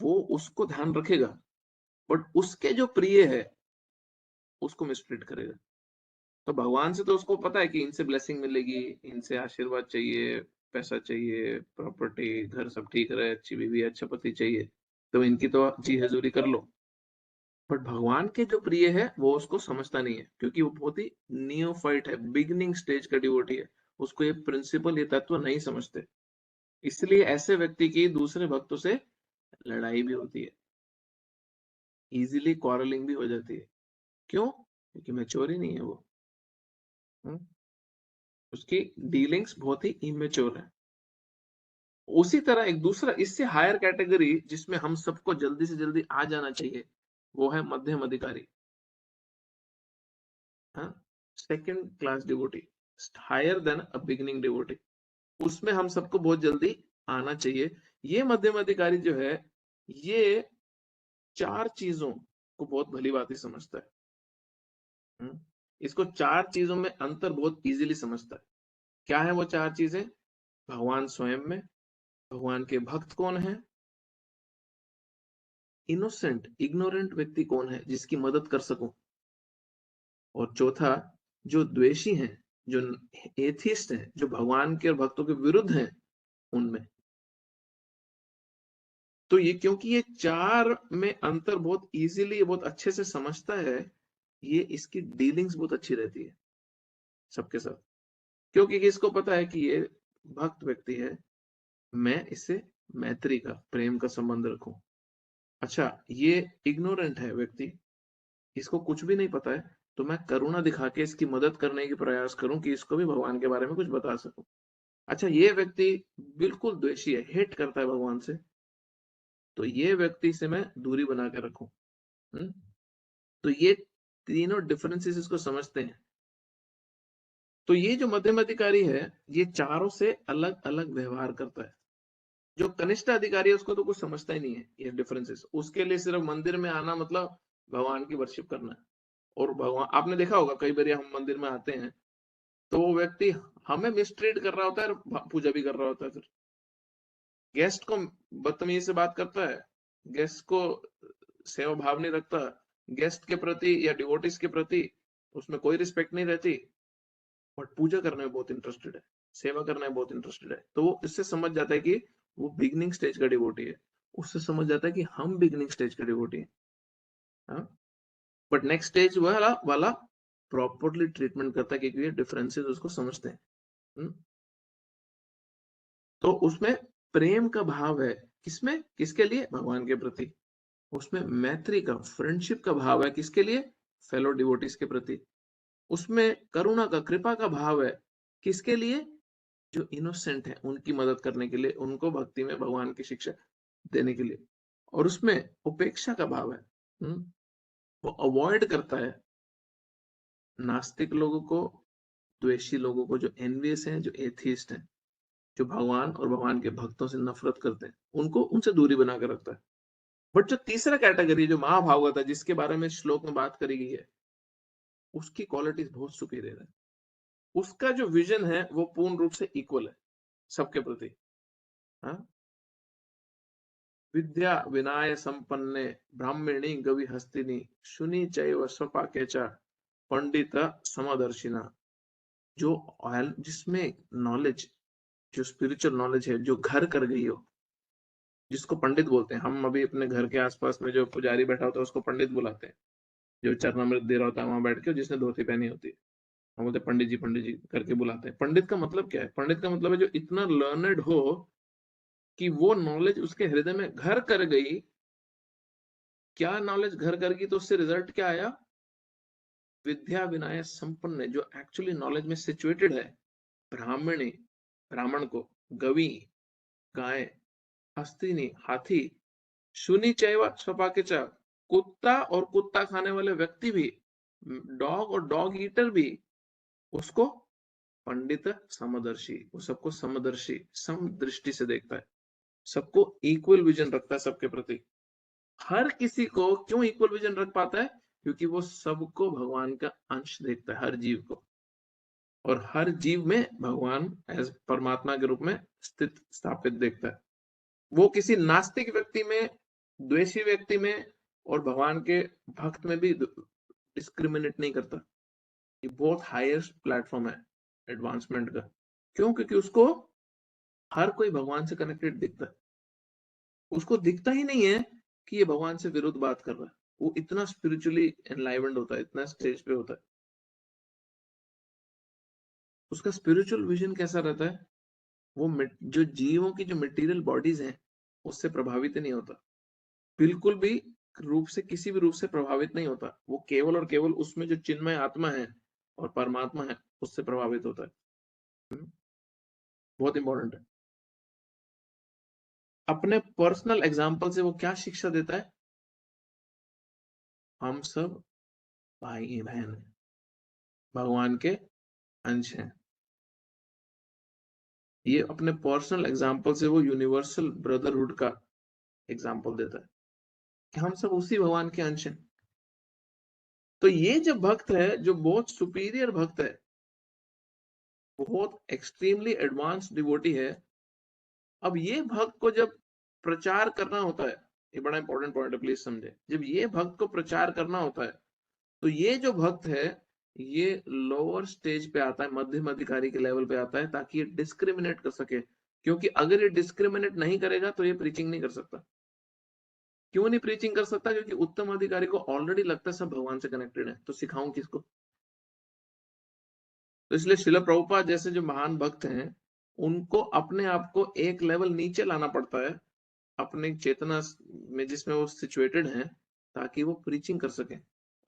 वो उसको ध्यान रखेगा, बट उसके जो प्रिय है उसको मिसट्रीट करेगा। तो भगवान से तो उसको पता है कि इनसे ब्लेसिंग मिलेगी, इनसे आशीर्वाद चाहिए, पैसा चाहिए, प्रॉपर्टी, घर सब ठीक रहे, अच्छी बीवी, अच्छा पति चाहिए, तो इनकी तो जी हजूरी कर लो। बट भगवान के जो प्रिय है वो उसको समझता नहीं है, क्योंकि वो बहुत ही नियोफाइट है, बिगिनिंग स्टेज का डिवोटी है, उसको ये प्रिंसिपल, ये तत्व नहीं समझते। इसलिए ऐसे व्यक्ति की दूसरे भक्तों से लड़ाई भी होती है, इजीली क्वारलिंग भी हो जाती है। क्यों? क्योंकि मैच्योर ही नहीं है वो। उसकी डीलिंग्स बहुत ही इमेच्योर है। उसी तरह एक दूसरा इससे हायर कैटेगरी जिसमें हम सबको जल्दी से जल्दी आ जाना चाहिए, वो है मध्यम अधिकारी। Second class devotee, higher than a beginning devotee, उसमें हम सबको बहुत जल्दी आना चाहिए। ये मध्यम अधिकारी जो है, ये 4 चीजों को बहुत भली भांति समझता है। इसको 4 चीजों में अंतर बहुत इजीली समझता है। क्या है वो 4 चीजें? भगवान स्वयं में, भगवान के भक्त कौन है, इनोसेंट इग्नोरेंट व्यक्ति कौन है जिसकी मदद कर सकूं, और चौथा, जो द्वेषी हैं, जो एथिस्ट हैं, जो भगवान के और भक्तों के विरुद्ध हैं, उनमें। तो ये क्योंकि ये 4 में अंतर बहुत इजीली, बहुत अच्छे से समझता है, ये इसकी डीलिंग्स बहुत अच्छी रहती है सबके साथ, क्योंकि इसको पता है कि ये भक्त व्यक्ति है, मैं इससे मैत्री का, प्रेम का संबंध रखूं। अच्छा, ये इग्नोरेंट है व्यक्ति, इसको कुछ भी नहीं पता है, तो मैं करुणा दिखा के इसकी मदद करने की प्रयास करूं कि इसको भी भगवान के बारे में कुछ बता सकूं। अच्छा, ये व्यक्ति बिल्कुल द्वेषी है, हेट करता है भगवान से, तो ये व्यक्ति से मैं दूरी बना के रखूं। तो ये तीनों डिफरेंसेस इसको समझते हैं। तो ये जो मध्यम अधिकारी है, ये चारों से अलग अलग व्यवहार करता है। जो कनिष्ठ अधिकारी है उसको तो कुछ समझता ही नहीं है ये डिफरेंसेस, उसके लिए सिर्फ मंदिर में आना मतलब भगवान की वर्शिप करना है। और भगवान, आपने देखा होगा कई बार हम मंदिर में आते हैं तो वो व्यक्ति हमें मिसट्रीट कर रहा होता है और पूजा भी कर रहा होता है। फिर गेस्ट को बदतमीजी से बात करता है, गेस्ट को सेवा भाव नहीं रखता, गेस्ट के प्रति या डिवोटिस के प्रति उसमें कोई रिस्पेक्ट नहीं रहती, बट पूजा करने में बहुत इंटरेस्टेड है, सेवा करने में बहुत इंटरेस्टेड है। तो वो इससे समझ जाता है कि वो बिगिनिंग स्टेज का डिवोटी है, उससे समझ जाता है कि हम बिगिनिंग स्टेज का डिवोटी है। बट नेक्स्ट स्टेज वाला प्रॉपरली ट्रीटमेंट करता है, क्योंकि ये डिफरेंसेस उसको समझते हैं। तो उसमें प्रेम का भाव है, किसमें, किसके लिए, भगवान के प्रति। उसमें मैत्री का, फ्रेंडशिप का भाव है, किसके लिए, फेलो डिवोटीज के प्रति। उसमें करुणा का, कृपा का भाव है, किसके लिए, जो इनोसेंट है उनकी मदद करने के लिए, उनको भक्ति में भगवान की शिक्षा देने के लिए। और उसमें उपेक्षा का भाव है, वो अवॉइड करता है नास्तिक लोगों को, द्वेषी लोगों को, जो एनवियस हैं, जो एथिस्ट हैं, जो भगवान और भगवान के भक्तों से नफरत करते हैं, उनको, उनसे दूरी बनाकर रखता है। बट जो तीसरा कैटेगरी, जो महाभागवत है, जिसके बारे में श्लोक में बात करी गई है, उसकी क्वालिटीज बहुत सुपीरियर है। उसका जो विजन है वो पूर्ण रूप से इक्वल है सबके प्रति। विद्या विनाय संपन्ने ब्राह्मणी गवि हस्तिनी शुनि चैव स्वपाके च पंडित समदर्शिना। जो जिसमें नॉलेज, जो स्पिरिचुअल नॉलेज है, जो घर कर गई हो, जिसको पंडित बोलते हैं। हम अभी अपने घर के आसपास में जो पुजारी बैठा होता है उसको पंडित बुलाते हैं, जो चरणामृत दे रहा होता है वहां बैठ के, जिसने धोती पहनी होती है, हम बोलते पंडित जी करके बुलाते हैं। पंडित का मतलब क्या है? पंडित का मतलब है जो इतना लर्नड हो कि वो नॉलेज उसके हृदय में घर कर गई। क्या नॉलेज घर कर गई तो उससे रिजल्ट क्या आया? विद्या विनय संपन्न, जो एक्चुअली नॉलेज में सिचुएटेड है। ब्राह्मणी, ब्राह्मण को, गवि गाय, हस्तिनी हाथी, शुनि चैव स्वपाकेच, कुत्ता और कुत्ता खाने वाले व्यक्ति भी, डॉग और डॉग ईटर भी, उसको पंडित समदर्शी, वो सबको समदर्शी, समदृष्टि से देखता है, सबको इक्वल विजन रखता है सबके प्रति। हर किसी को क्यों इक्वल विजन रख पाता है? क्योंकि वो सबको भगवान का अंश देखता है, हर जीव को। और हर जीव में भगवान एज परमात्मा के रूप में स्थित स्थापित देखता है। वो किसी नास्तिक व्यक्ति में, द्वेषी व्यक्ति में और भगवान के भक्त में भी डिस्क्रिमिनेट नहीं करता। ये बहुत हाईएस्ट प्लेटफॉर्म है एडवांसमेंट का। क्यों? क्योंकि उसको हर कोई भगवान से कनेक्टेड दिखता है। उसको दिखता ही नहीं है कि ये भगवान से विरुद्ध बात कर रहा है। वो इतना स्पिरिचुअली एनलाइवेंड होता है, इतना स्टेज पे होता है। उसका स्पिरिचुअल विजन कैसा रहता है? वो जो जीवों की जो मटेरियल बॉडीज हैं उससे प्रभावित नहीं होता, बिल्कुल भी रूप से, किसी भी रूप से प्रभावित नहीं होता। वो केवल और केवल उसमें जो चिन्मय आत्मा है और परमात्मा है उससे प्रभावित होता है। बहुत इंपॉर्टेंट है। अपने पर्सनल एग्जाम्पल से वो क्या शिक्षा देता है? हम सब भाई बहन हैं, भगवान के अंश हैं। ये अपने पर्सनल एग्जाम्पल से वो यूनिवर्सल ब्रदरहुड का एग्जाम्पल देता है कि हम सब उसी भगवान के अंश हैं। तो ये जो भक्त है, जो बहुत सुपीरियर भक्त है, बहुत एक्सट्रीमली एडवांस डिवोटी है, अब ये भक्त को जब प्रचार करना होता है, ये बड़ा इंपॉर्टेंट पॉइंट है, प्लीज समझे। जब ये भक्त को प्रचार करना होता है तो ये जो भक्त है ये लोअर स्टेज पे आता है, मध्यम अधिकारी के लेवल पे आता है, ताकि ये डिस्क्रिमिनेट कर सके। क्योंकि अगर ये डिस्क्रिमिनेट नहीं करेगा तो ये प्रीचिंग नहीं कर सकता। क्यों नहीं प्रीचिंग कर सकता? क्योंकि उत्तम अधिकारी को ऑलरेडी लगता है सब भगवान से कनेक्टेड है, तो सिखाऊं किसको? तो इसलिए श्रील प्रभुपाद जैसे जो महान भक्त हैं उनको अपने आप को एक लेवल नीचे लाना पड़ता है अपने चेतना में जिसमें वो सिचुएटेड हैं, ताकि वो प्रीचिंग कर सके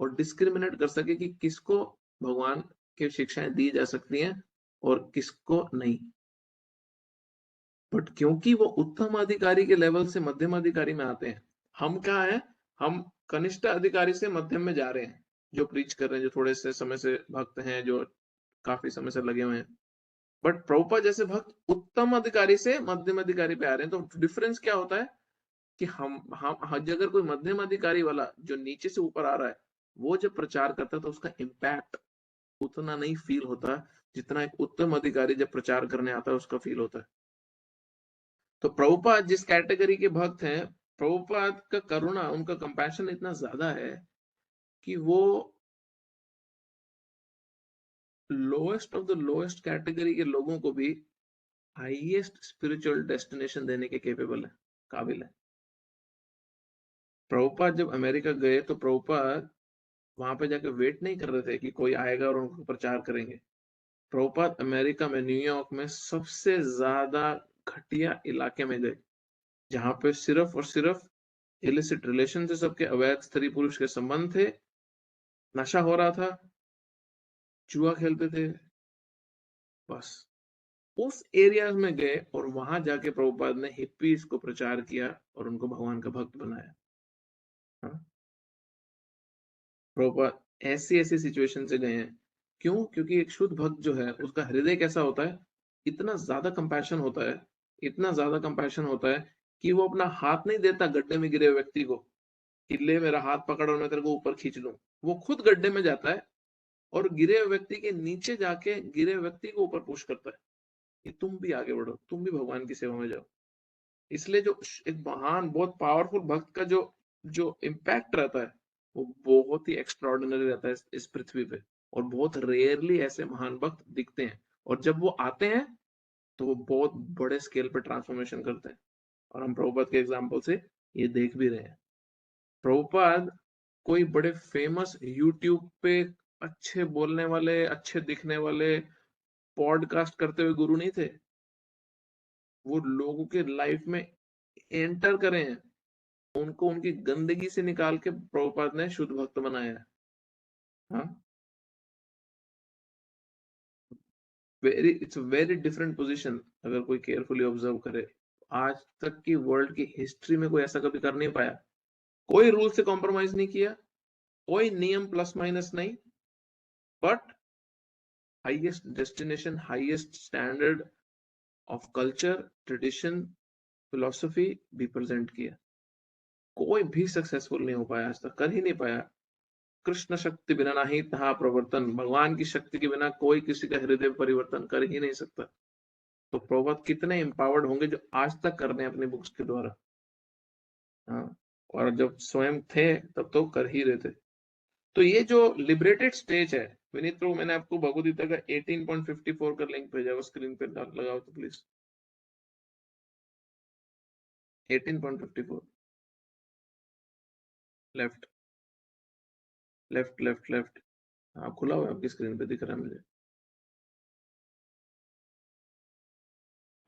और डिस्क्रिमिनेट कर सके कि किसको भगवान की शिक्षाएं दी जा सकती हैं और किसको नहीं। बट क्योंकि वो उत्तम अधिकारी के लेवल से मध्यम अधिकारी में आते हैं, हम क्या है, हम कनिष्ठ अधिकारी से मध्यम में जा रहे हैं, जो प्रीच कर रहे हैं, जो थोड़े से समय से भक्त हैं, जो काफी समय से लगे हुए हैं। बट प्रभुपाद जैसे भक्त उत्तम अधिकारी से मध्यम अधिकारी पे आ रहे हैं। तो डिफरेंस क्या होता है कि हम अगर कोई मध्यम अधिकारी वाला जो नीचे से ऊपर आ रहा है वो जब प्रचार करता है तो उसका इम्पैक्ट उतना नहीं फील होता जितना एक उत्तम अधिकारी जब प्रचार करने आता है उसका फील होता है। तो प्रभुपाद जिस कैटेगरी के भक्त हैं, प्रभुपाद का करुणा, उनका कंपैशन इतना ज्यादा है कि वो lowest of the lowest category के लोगों को भी हाईएस्ट स्पिरिचुअल डेस्टिनेशन देने के केपेबल है, काबिल है। प्रभुपाद जब अमेरिका गए तो प्रभुपाद वहां पे जाके वेट नहीं कर रहे थे कि कोई आएगा और उनको प्रचार करेंगे। प्रभुपाद अमेरिका में, न्यूयॉर्क में सबसे ज्यादा घटिया इलाके में गए जहां पे सिर्फ और सिर्फ इलिसिट रिलेशन से सबके अवैध स्त्री पुरुष के संबंध थे, नशा हो रहा था, जुआ खेलते थे, बस उस एरिया में गए और वहां जाके प्रभुपाद ने हिप्पीज को प्रचार किया और उनको भगवान का भक्त बनाया। प्रभुपाद ऐसी ऐसी सिचुएशन से गए हैं। क्यों? क्योंकि एक शुद्ध भक्त जो है उसका हृदय कैसा होता है, इतना ज्यादा कंपैशन होता है, इतना ज्यादा कंपैशन होता है कि वो अपना हाथ नहीं देता गड्ढे में गिरे हुए व्यक्ति को कि ले मेरा हाथ पकड़ और मैं तेरे को ऊपर खींच लूं। वो खुद गड्ढे में जाता है और गिरे हुए व्यक्ति के नीचे जाके गिरे हुए व्यक्ति को ऊपर पुश करता है कि तुम भी आगे बढ़ो, तुम भी भगवान की सेवा में जाओ। इसलिए जो एक महान, बहुत पावरफुल भक्त का जो जो इम्पैक्ट रहता है वो बहुत ही एक्स्ट्राऑर्डिनरी रहता है इस पृथ्वी पे, और बहुत रेयरली ऐसे महान भक्त दिखते हैं। और जब वो आते हैं तो वो बहुत बड़े स्केल पे ट्रांसफॉर्मेशन करते हैं, और हम प्रभुपाद के एग्जाम्पल से ये देख भी रहे हैं। प्रभुपाद कोई बड़े फेमस यूट्यूब पे अच्छे बोलने वाले, अच्छे दिखने वाले, पॉडकास्ट करते हुए गुरु नहीं थे। वो लोगों के लाइफ में एंटर करे हैं, उनको उनकी गंदगी से निकाल के प्रभुपाद ने शुद्ध भक्त बनाया है। हाँ, इट्स वेरी डिफरेंट पोजीशन। अगर कोई केयरफुली ऑब्जर्व करे, आज तक की वर्ल्ड की हिस्ट्री में कोई ऐसा कभी कर नहीं पाया। कोई रूल से कॉम्प्रोमाइज नहीं किया, कोई नियम प्लस माइनस नहीं, but highest destination, highest standard of culture, tradition, philosophy भी प्रेजेंट किया। कोई भी सक्सेसफुल नहीं हो पाया आज तक, कर ही नहीं पाया। कृष्ण शक्ति बिना नहीं तहा प्रवर्तन, भगवान की शक्ति के बिना कोई किसी का हृदय परिवर्तन कर ही नहीं सकता। तो प्रभुपाद कितने एम्पावर्ड होंगे जो आज तक कर रहे हैं अपनी बुक्स के द्वारा। हाँ, और जब स्वयं थे तब तो कर ही रहे थे। तो ये जो लिबरेटेड स्टेज है विनीत प्रभु, मैंने आपको भगवद गीता का 18.54 का लिंक भेजा, वो स्क्रीन पे लगाओ तो please. 18.54 left left left left. हाँ खुला हुआ है आपकी स्क्रीन पे, दिख रहा है मुझे।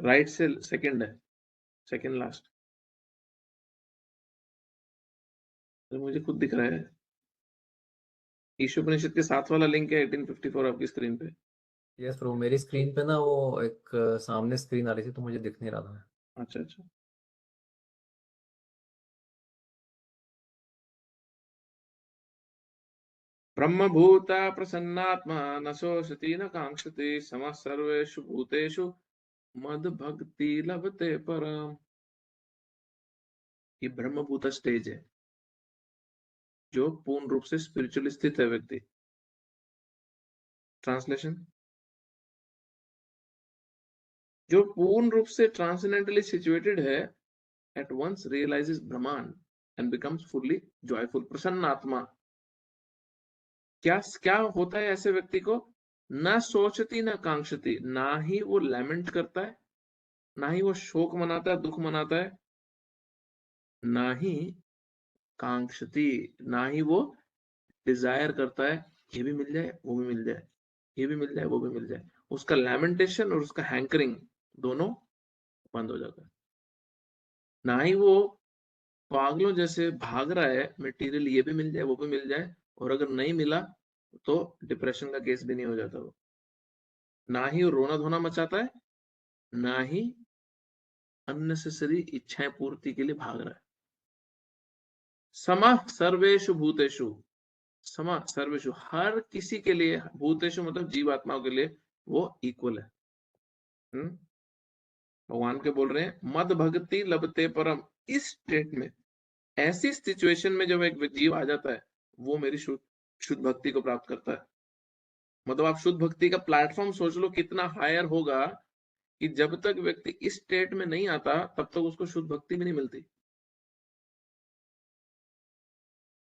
राइट से सेकंड है, सेकंड लास्ट, मुझे खुद दिख रहा है। ईशोपनिषद के साथ वाला लिंक है 1854 आपकी स्क्रीन पे। यस प्रभु, मेरी स्क्रीन पे ना वो एक सामने स्क्रीन आ रही थी तो मुझे दिख नहीं रहा था। अच्छा अच्छा। ब्रह्मभूता प्रसन्नात्मा न शोषति न कांक्षति समः सर्वेषु भूतेषु मद भक्ति लभते परम। ये ब्रह्मभूता स्टेज है जो पूर्ण रूप से स्पिरिचुअली स्थित है व्यक्ति। ट्रांसलेशन, जो पूर्ण रूप से ट्रांसेंडेंटली सिचुएटेड है, at once realizes Brahman and becomes fully joyful। प्रसन्न आत्मा, क्या क्या होता है ऐसे व्यक्ति को? न सोचती न कांक्षती, ना ही वो लैमेंट करता है, ना ही वो शोक मनाता है, दुख मनाता है, ना ही कांक्षती, ना ही वो डिजायर करता है ये भी मिल जाए वो भी मिल जाए, ये भी मिल जाए वो भी मिल जाए। उसका लैमेंटेशन और उसका हैंकरिंग दोनों बंद हो जाता है। ना ही वो पागलों जैसे भाग रहा है मटेरियल, ये भी मिल जाए वो भी मिल जाए, और अगर नहीं मिला तो डिप्रेशन का केस भी नहीं हो जाता वो। ना ही वो रोना धोना मचाता है, ना ही अननेसेसरी इच्छाएं पूर्ति के लिए भाग रहा है। समा सर्वेषु भूतेषु, समा सर्वेषु हर किसी के लिए, भूतेषु मतलब जीवात्माओं के लिए वो इक्वल है। भगवान के बोल रहे हैं मद भक्ति लभते परम। इस स्टेट में, ऐसी सिचुएशन में जब एक जीव आ जाता है वो मेरी शुद्ध भक्ति को प्राप्त करता है। मतलब आप शुद्ध भक्ति का प्लेटफॉर्म सोच लो कितना हायर होगा कि जब तक व्यक्ति इस स्टेट में नहीं आता तब तक उसको शुद्ध भक्ति भी नहीं मिलती।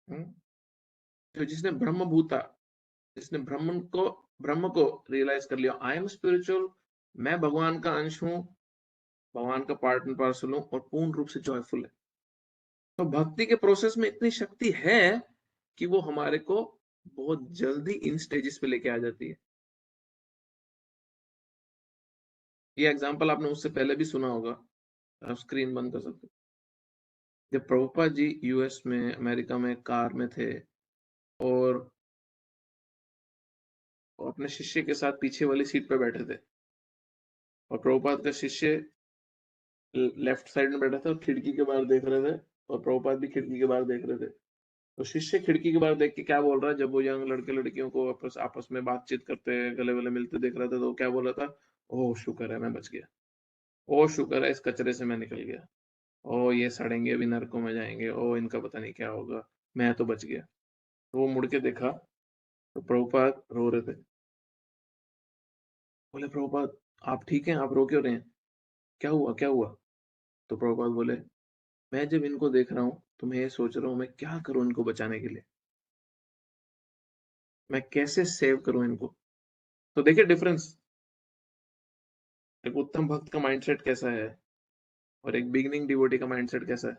तो जिसने ब्रह्मभूता, जिसने ब्रह्म को रियलाइज कर लिया, आई एम स्पिरिचुअल, मैं भगवान का अंश हूं, भगवान का पार्ट एंड पार्सल हूं, और पूर्ण रूप से जॉयफुल है। तो भक्ति के प्रोसेस में इतनी शक्ति है कि वो हमारे को बहुत जल्दी इन स्टेजेस पे लेके आ जाती है। ये एग्जांपल आपने उससे पहले भी सुना होगा, आप स्क्रीन बंद कर सकते। जब प्रभुपाद जी यूएस में, अमेरिका में कार में थे और अपने शिष्य के साथ पीछे वाली सीट पे बैठे थे, और प्रभुपाद का शिष्य लेफ्ट साइड में बैठा था और खिड़की के बाहर देख रहे थे, और प्रभुपाद भी खिड़की के बाहर देख रहे थे। तो शिष्य खिड़की के बाहर देख के क्या बोल रहा है, जब वो यंग लड़के लड़कियों को आपस में बातचीत करते गले वले मिलते देख रहा था, तो क्या बोला था? ओह शुक्र है मैं बच गया, ओह शुक्र है इस कचरे से मैं निकल गया, ओ ये सड़ेंगे अभी नरकों में जाएंगे, ओ इनका पता नहीं क्या होगा, मैं तो बच गया। तो वो मुड़ के देखा तो प्रभुपाद रो रहे थे। बोले प्रभुपाद आप ठीक हैं, आप रो क्यों रहे हैं, क्या हुआ क्या हुआ? तो प्रभुपाद बोले मैं जब इनको देख रहा हूँ तो मैं ये सोच रहा हूँ मैं क्या करूँ इनको बचाने के लिए, मैं कैसे सेव करूँ इनको। तो देखिए डिफरेंस, एक उत्तम भक्त का माइंडसेट कैसा है और एक बिगनिंग डिवोटी का माइंडसेट कैसा है।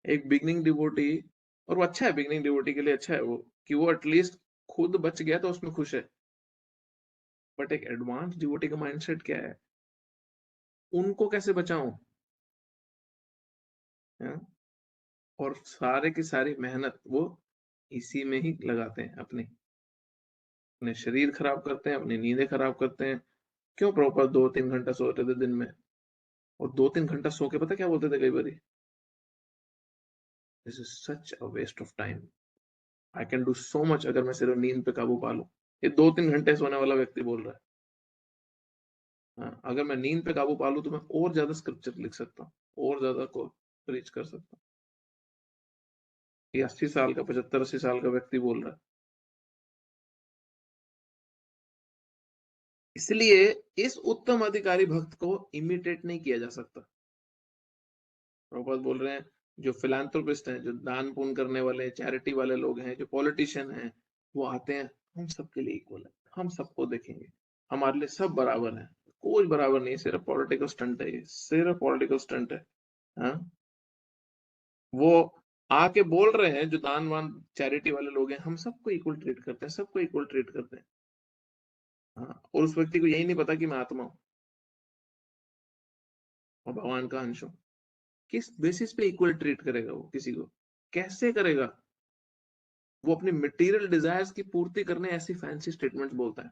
एक बिगनिंग डिवोटी, और वो अच्छा है, बिगनिंग डिवोटी के लिए अच्छा है वो कि वो एटलीस्ट खुद बच गया तो उसमें खुश है। बट एक एडवांस डिवोटी का माइंडसेट क्या है, उनको कैसे बचाऊं, है? और सारे की सारी मेहनत वो इसी में ही लगाते हैं, अपने शरीर खराब करते हैं, अपनी नींदें खराब करते हैं। क्यों प्रॉपर 2-3 घंटा सोते थे दिन में, और 2-3 घंटा सो के पता क्या बोलते थे कई बार, this is such a waste of time, I can do so much अगर मैं सिर्फ नींद पे काबू पा लूं। ये 2-3 घंटे सोने वाला व्यक्ति बोल रहा है। हाँ, अगर मैं नींद पे काबू पा लूं तो मैं और ज्यादा स्क्रिप्चर लिख सकता हूँ, और ज्यादा को प्रीच कर सकता हूँ। ये 80 साल का 75-80 साल का व्यक्ति बोल रहा है। इसलिए इस उत्तम अधिकारी भक्त को इमिटेट नहीं किया जा सकता। प्रभुपाद बोल रहे हैं जो फिलैंथ्रोपिस्ट हैं, जो दान पुण्य करने वाले, चैरिटी वाले लोग हैं, जो पॉलिटिशियन हैं, वो आते हैं, हम सबके लिए इक्वल है, हम सबको देखेंगे, हमारे लिए सब बराबर है, कोई बराबर नहीं, सिर्फ पॉलिटिकल स्टंट है, ये सिर्फ पॉलिटिकल स्टंट है। हाँ, वो आके बोल रहे हैं जो दानवान चैरिटी वाले लोग हैं, हम सबको इक्वल ट्रीट करते हैं, सबको इक्वल ट्रीट करते हैं। हाँ, और उस व्यक्ति को यही नहीं पता कि मैं आत्मा हूं और भगवान का अंश हूं। किस बेसिस पे इक्वल ट्रीट करेगा वो किसी को? कैसे करेगा? वो अपनी मटेरियल डिजायर्स की पूर्ति करने ऐसी फैंसी स्टेटमेंट्स बोलता है।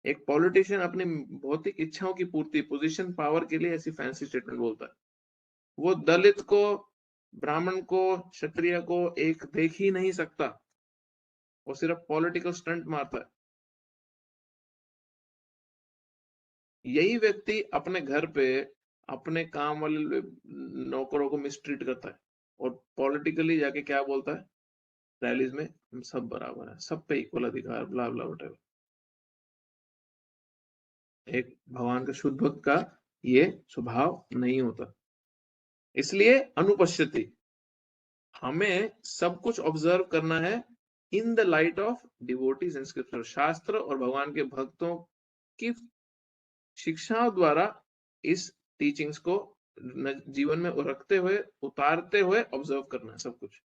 एक पॉलिटिशियन अपनी भौतिक इच्छाओं की पूर्ति, पोजीशन, पावर के लिए ऐसी फैंसी स्टेटमेंट बोलता है। वो दलित को, ब्राह्मण को, क्षत्रिय को एक देख ही नहीं सकता, वो सिर्फ पॉलिटिकल स्टंट मारता है। यही व्यक्ति अपने घर पे अपने काम वाले नौकरों को मिसट्रीट करता है और पॉलिटिकली जाके क्या बोलता है रैलीज में, हम सब बराबर हैं, सब पे इक्वल अधिकार, ब्ला ब्ला व्हाटएवर। एक भगवान का शुद्ध भक्त का ये स्वभाव नहीं होता। इसलिए अनुपश्यति, हमें सब कुछ ऑब्जर्व करना है in the light of devotees and scripture, शास्त्र और भगवान के भक्तों की शिक्षाओं द्वारा इस टीचिंग्स को जीवन में रखते हुए, उतारते हुए ऑब्जर्व करना है सब कुछ।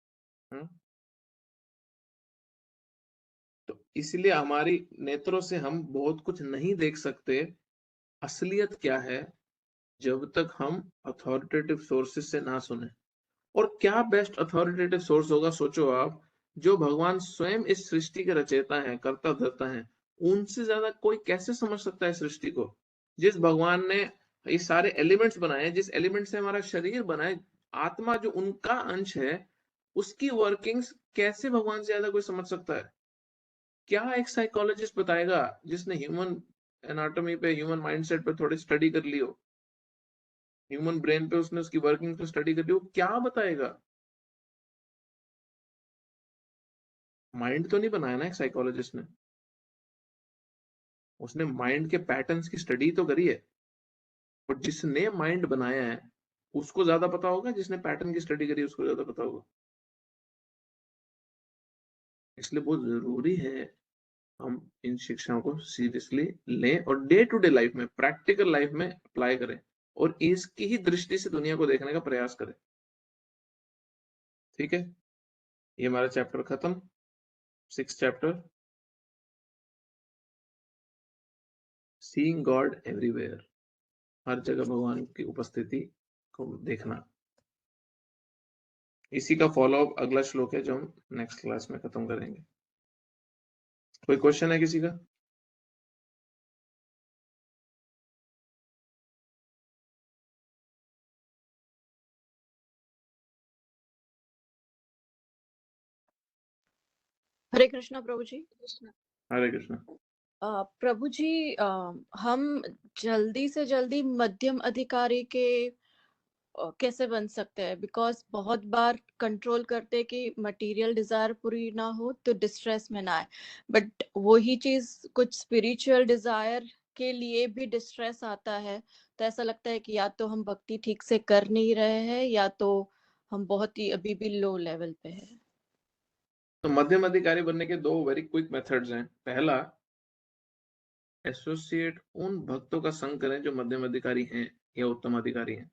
तो इसलिए हमारी नेत्रों से हम बहुत कुछ नहीं देख सकते। असलियत क्या है जब तक हम अथॉरिटेटिव सोर्सेस से ना सुने। और क्या बेस्ट अथॉरिटेटिव सोर्स होगा, सोचो आप, जो भगवान स्वयं इस सृष्टि के रचयिता हैं, कर्ता धर्ता हैं, उनसे ज्यादा कोई कैसे समझ सकता है सृष्टि को? जिस भगवान ने ये सारे एलिमेंट्स बनाए, जिस एलिमेंट से हमारा शरीर बना है, आत्मा जो उनका अंश है, उसकी वर्किंग्स कैसे भगवान से ज्यादा कोई समझ सकता है? क्या एक साइकोलॉजिस्ट बताएगा जिसने ह्यूमन एनाटॉमी पे, ह्यूमन माइंडसेट पे थोड़ी स्टडी कर ली हो, ह्यूमन ब्रेन पे उसने उसकी वर्किंग पे स्टडी कर ली हो, क्या बताएगा? माइंड तो नहीं बनाया ना एक साइकोलॉजिस्ट ने, उसने माइंड के पैटर्न्स की स्टडी तो करी है। और जिसने माइंड बनाया है उसको ज्यादा पता होगा, जिसने पैटर्न की स्टडी करी उसको ज्यादा पता होगा। इसलिए बहुत जरूरी है हम इन शिक्षाओं को सीरियसली लें और डे टू डे लाइफ में, प्रैक्टिकल लाइफ में अप्लाई करें और इसकी ही दृष्टि से दुनिया को देखने का प्रयास करें। ठीक है, ये हमारा चैप्टर खत्म, 6th chapter, seeing God everywhere, हर जगह भगवान की उपस्थिति को देखना। इसी का फॉलो अप अगला श्लोक है जो हम नेक्स्ट क्लास में खत्म करेंगे। कोई क्वेश्चन है किसी का? हरे कृष्णा प्रभु जी। हरे कृष्णा। प्रभु जी, हम जल्दी से जल्दी मध्यम अधिकारी के कैसे बन सकते हैं? बिकॉज बहुत बार कंट्रोल करते हैं कि मटेरियल डिजायर पूरी ना हो तो डिस्ट्रेस में ना आए, बट वही चीज कुछ स्पिरिचुअल डिजायर के लिए भी डिस्ट्रेस आता है, तो ऐसा लगता है कि या तो हम भक्ति ठीक से कर नहीं रहे हैं या तो हम बहुत ही अभी भी लो लेवल पे है। तो मध्यम अधिकारी बनने के 2 वेरी क्विक मेथड्स हैं। पहला, एसोसिएट उन भक्तों का संग करें जो मध्यम अधिकारी हैं या उत्तम अधिकारी हैं।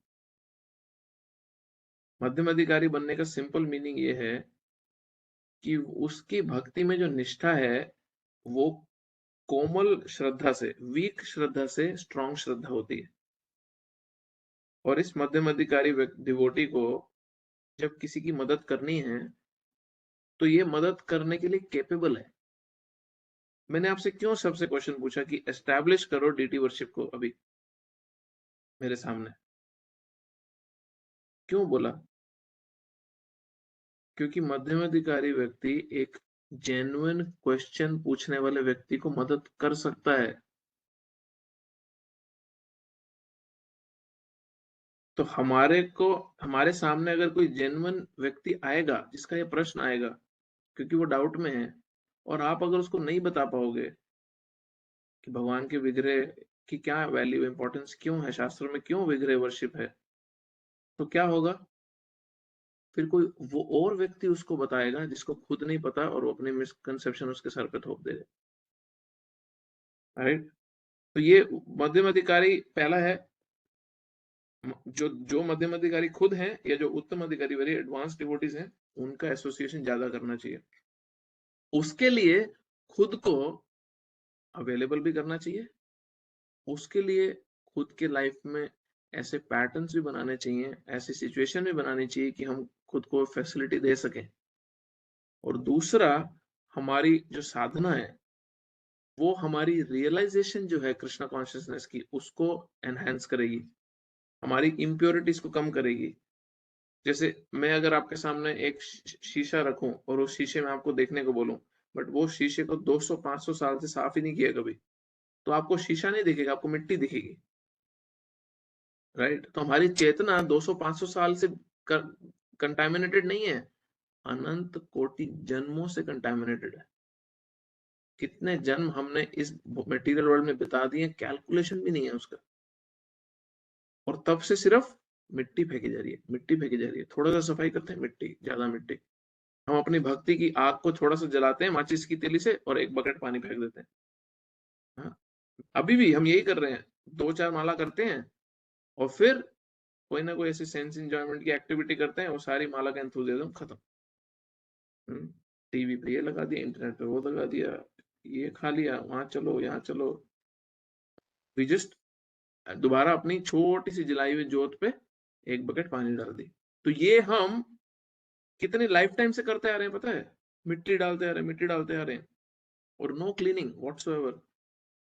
मध्यम अधिकारी बनने का सिंपल मीनिंग ये है कि उसकी भक्ति में जो निष्ठा है वो कोमल श्रद्धा से, वीक श्रद्धा से स्ट्रॉन्ग श्रद्धा होती है। और इस मध्यम अधिकारी डिवोटी को जब किसी की मदद करनी है तो ये मदद करने के लिए कैपेबल है। मैंने आपसे क्यों सबसे क्वेश्चन पूछा कि एस्टैब्लिश करो डीटी वर्शिप को, अभी मेरे सामने क्यों बोला? क्योंकि मध्यम अधिकारी व्यक्ति एक जेन्युइन क्वेश्चन पूछने वाले व्यक्ति को मदद कर सकता है। तो हमारे सामने अगर कोई जेन्युइन व्यक्ति आएगा जिसका ये प्रश्न आएगा क्योंकि वो डाउट में है, और आप अगर उसको नहीं बता पाओगे कि भगवान के विग्रह की क्या वैल्यू इंपॉर्टेंस क्यों है, शास्त्र में क्यों विग्रह वर्शिप है, तो क्या होगा? फिर कोई वो और व्यक्ति उसको बताएगा जिसको खुद नहीं पता, और वो अपनी मिसकंसेप्शन उसके सर पे थोप देगा। राइट? तो ये मध्यम अधिकारी पहला है। जो मध्यम अधिकारी खुद हैं या जो उत्तम अधिकारी वेरी एडवांस डिवोटीज हैं, उनका एसोसिएशन ज्यादा करना चाहिए। उसके लिए खुद को अवेलेबल भी करना चाहिए, उसके लिए खुद के लाइफ में ऐसे पैटर्न्स भी बनाने चाहिए, ऐसी सिचुएशन भी बनानी चाहिए कि हम खुद को फैसिलिटी दे सकें। और दूसरा, हमारी जो साधना है वो हमारी रियलाइजेशन जो है कृष्णा कॉन्शियसनेस की, उसको एनहांस करेगी, हमारी इम्प्योरिटीज को कम करेगी। जैसे मैं अगर आपके सामने एक शीशा रखूं और उस शीशे में आपको देखने को बोलूं, बट वो शीशे को 200-500 साल से साफ ही नहीं किया कभी, तो आपको शीशा नहीं दिखेगा, आपको मिट्टी दिखेगी। राइट? तो हमारी चेतना 200-500 साल से कंटामिनेटेड नहीं है, अनंत कोटि जन्मों से कंटामिनेटेड है। कितने जन्म हमने इस मटेरियल वर्ल्ड में बिता दिए, कैलकुलेशन भी नहीं है उसका, और तब से सिर्फ मिट्टी फेंकी जा रही है, मिट्टी फेंकी जा रही है। थोड़ा सा सफाई करते हैं, मिट्टी, ज्यादा मिट्टी। हम अपनी भक्ति की आग को थोड़ा सा जलाते हैं माचिस की तीली से और एक बकेट पानी फेंक देते हैं। हाँ, अभी भी हम यही कर रहे हैं, 2-4 माला करते हैं और फिर कोई ना कोई ऐसी सेंस एंजॉयमेंट की एक्टिविटी करते हैं और सारी माला का एंथुसियाज्म खत्म। टीवी पे ये लगा दिया, इंटरनेट पे वो लगा दिया, ये खा लिया, वहां चलो, यहाँ चलो, वी जस्ट दोबारा अपनी छोटी सी जलाई हुई जोत पे एक बकेट पानी डाल दी। तो ये हम कितने लाइफ टाइम से करते आ रहे हैं पता है? मिट्टी डालते आ रहे हैं, मिट्टी डालते आ रहे हैं, और नो क्लीनिंग व्हाटसोएवर।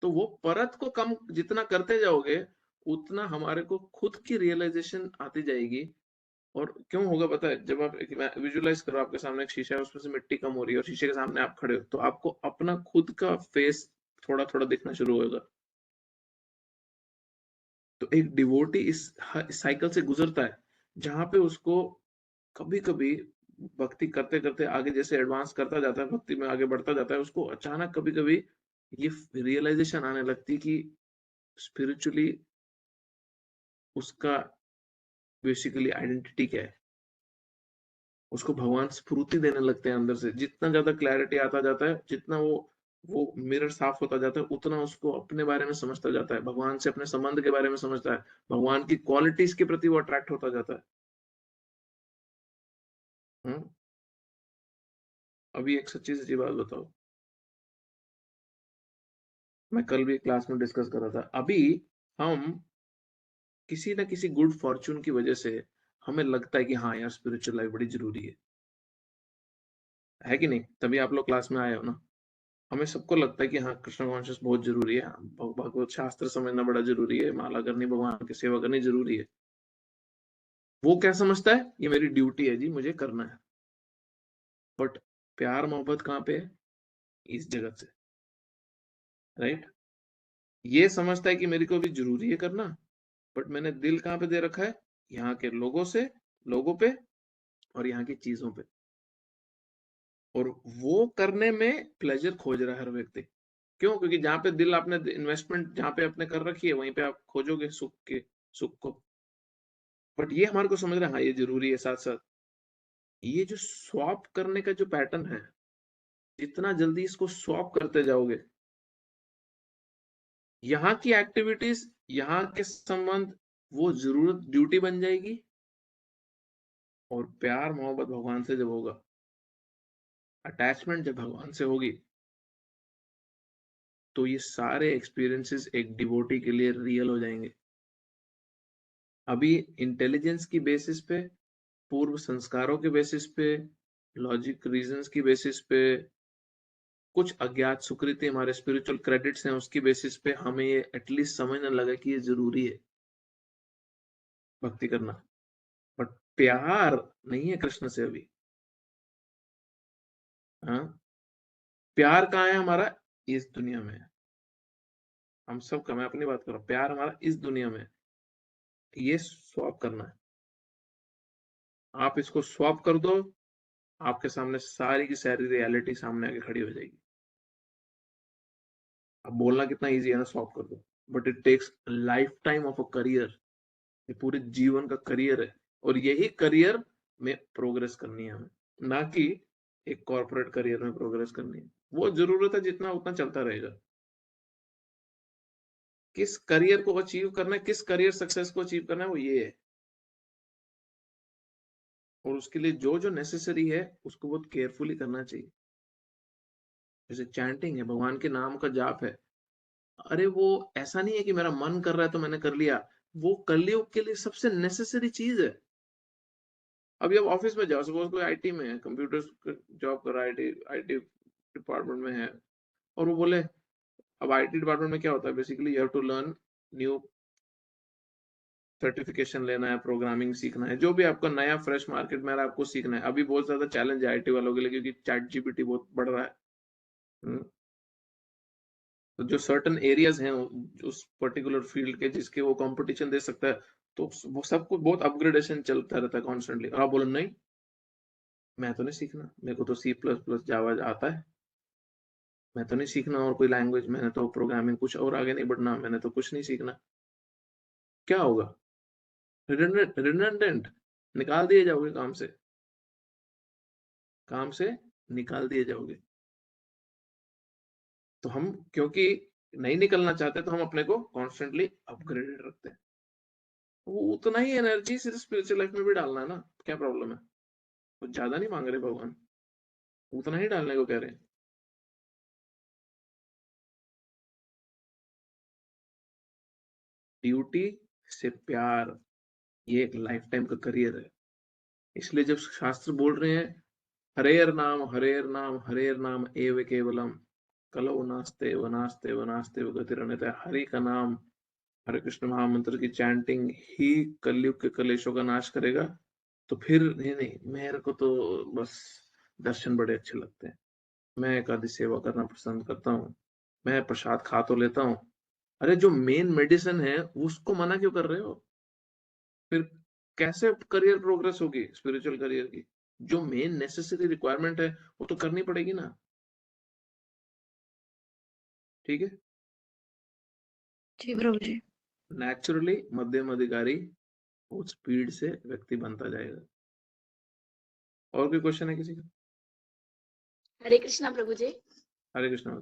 तो वो परत को कम जितना करते जाओगे, उतना हमारे को खुद की रियलाइजेशन आती जाएगी। और क्यों होगा पता है? जब आप विजुअलाइज करो, आपके सामने एक शीशा है, उसमें से मिट्टी कम हो रही है और शीशे के सामने आप खड़े हो, तो आपको अपना खुद का फेस थोड़ा थोड़ा दिखना शुरू होगा। तो एक डिवोटी इस साइकिल से गुजरता है, जहां पे उसको कभी कभी भक्ति करते करते आगे जैसे एडवांस करता जाता है, भक्ति में आगे बढ़ता जाता है, उसको अचानक कभी कभी ये रियलाइजेशन आने लगती कि स्पिरिचुअली उसका बेसिकली आइडेंटिटी क्या है। उसको भगवान स्फूर्ति देने लगते हैं अंदर से। जितना ज्यादा क्लैरिटी आता जाता है, जितना वो मिरर साफ होता जाता है, उतना उसको अपने बारे में समझता जाता है, भगवान से अपने संबंध के बारे में समझता है, भगवान की क्वालिटीज के प्रति वो अट्रैक्ट होता जाता है। अभी एक सच्ची सच्ची बात बताओ, मैं कल भी क्लास में डिस्कस कर रहा था, अभी हम किसी ना किसी गुड फॉर्चून की वजह से हमें लगता है कि हाँ यार, स्पिरिचुअल लाइफ बड़ी जरूरी है कि नहीं? तभी आप लोग क्लास में आए हो ना। हमें सबको लगता है कि हाँ, कृष्ण कॉन्शियस बहुत जरूरी है, भगवत शास्त्र समझना बड़ा जरूरी है, माला करनी, भगवान की सेवा करनी जरूरी है। वो क्या समझता है? ये मेरी ड्यूटी है जी, मुझे करना है। बट प्यार मोहब्बत कहाँ पे है? इस जगत से। राइट? ये समझता है कि मेरे को भी जरूरी है करना, बट मैंने दिल कहाँ पे दे रखा है? यहाँ के लोगों पे और यहाँ की चीजों पे। और वो करने में प्लेजर खोज रहा है हर व्यक्ति। क्यों? क्योंकि जहां पे दिल आपने इन्वेस्टमेंट जहां पे आपने कर रखी है, वहीं पे आप खोजोगे सुख को। बट ये हमारे को समझ रहा है, हाँ ये जरूरी है। साथ साथ ये जो स्वैप करने का जो पैटर्न है, जितना जल्दी इसको स्वैप करते जाओगे, यहाँ की एक्टिविटीज, यहाँ के संबंध, वो जरूरत ड्यूटी बन जाएगी। और प्यार मोहब्बत भगवान से जब होगा, अटैचमेंट जब भगवान से होगी, तो ये सारे एक्सपीरियंसेस एक डिवोटी के लिए रियल हो जाएंगे। अभी इंटेलिजेंस की बेसिस पे, पूर्व संस्कारों के बेसिस पे, लॉजिक रीजंस की बेसिस पे, कुछ अज्ञात सुकृति हमारे स्पिरिचुअल क्रेडिट्स हैं, उसकी बेसिस पे हमें ये एटलीस्ट समझने लगा कि ये जरूरी है भक्ति करना। बट प्यार नहीं है कृष्ण से अभी। हाँ, प्यार कहाँ है हमारा? इस दुनिया में। हम सब का, मैं अपनी बात कर रहा हूँ, प्यार हमारा इस दुनिया में। ये स्वैप करना है। आप इसको स्वैप कर दो, आपके सामने सारी की सारी रियलिटी सामने आके खड़ी हो जाएगी। अब बोलना कितना इजी है ना, स्वैप कर दो, but it takes life time of a career. ये पूरे जीवन का करियर है, और यही करियर में प्रोग्रेस करनी है हमें, ना कि एक कॉर्पोरेट करियर में प्रोग्रेस करनी है। वो जरूरत है जितना उतना चलता रहेगा। किस करियर को अचीव करना है, किस करियर सक्सेस को अचीव करना है, वो ये है। और उसके लिए जो जो नेसेसरी है उसको बहुत केयरफुली करना चाहिए। जैसे चैंटिंग है, भगवान के नाम का जाप है, अरे वो ऐसा नहीं है कि मेरा मन कर रहा है तो मैंने कर लिया। वो कलयुग के लिए सबसे नेसेसरी चीज है। अभी आप ऑफिस में जाओ, सपोज कोई आईटी में है, कंप्यूटर जॉब कर रहा है, आईटी डिपार्टमेंट में है, और वो बोले, अब आईटी डिपार्टमेंट में क्या होता है, basically you have to learn new certification लेना है, प्रोग्रामिंग सीखना है, जो भी आपका नया फ्रेश मार्केट में आपको सीखना है। अभी बहुत ज्यादा चैलेंज है आईटी वालों के लिए, क्योंकि चैट जीपीटी बहुत बढ़ रहा है। तो जो सर्टन एरियाज हैं उस पर्टिकुलर फील्ड के, जिसके वो कंपटीशन दे सकता है, तो वो सबको बहुत अपग्रेडेशन चलता रहता है कॉन्स्टेंटली। और आप बोलो नहीं, मैं तो नहीं सीखना, मेरे को तो C++ जावा आता है, मैं तो नहीं सीखना और कोई लैंग्वेज, मैंने तो प्रोग्रामिंग कुछ और आगे नहीं बढ़ना, मैंने तो कुछ नहीं सीखना। क्या होगा? रिडंडेंट, निकाल दिए जाओगे काम से, काम से निकाल दिए जाओगे। तो हम क्योंकि नहीं निकलना चाहते, तो हम अपने को कॉन्स्टेंटली अपग्रेडेड रखते हैं। वो उतना ही एनर्जी सिर्फ स्पिरिचुअल लाइफ में भी डालना है ना, क्या प्रॉब्लम है? कुछ ज्यादा नहीं मांग रहे भगवान, उतना ही डालने को कह रहे हैं। ड्यूटी से प्यार, ये एक लाइफ टाइम का करियर है। इसलिए जब शास्त्र बोल रहे हैं हरेर नाम हरेर नाम हरेर नाम एव केवलम कलौ नास्ते वनास्ते वनास्ते गतिरन्यतः, हरि का नाम, हरे कृष्ण महामंत्र की चैंटिंग ही कलयुग के कलेशों का नाश करेगा। तो फिर नहीं, मेरे को तो बस दर्शन बड़े अच्छे लगते हैं, मैं एकादशी सेवा करना पसंद करता हूँ, मैं प्रसाद खा तो लेता हूँ। अरे जो मेन मेडिसिन है उसको मना क्यों कर रहे हो? फिर कैसे करियर प्रोग्रेस होगी स्पिरिचुअल करियर की? जो मेन नेसेसरी रिक्वायरमेंट है वो तो करनी पड़ेगी ना। ठीक है, जी प्रभु जी। नेचुरली मध्यम अधिकारी बहुत स्पीड से व्यक्ति बनता जाएगा। और कोई क्वेश्चन है किसी का? हरे कृष्णा प्रभु जी। हरे कृष्णा।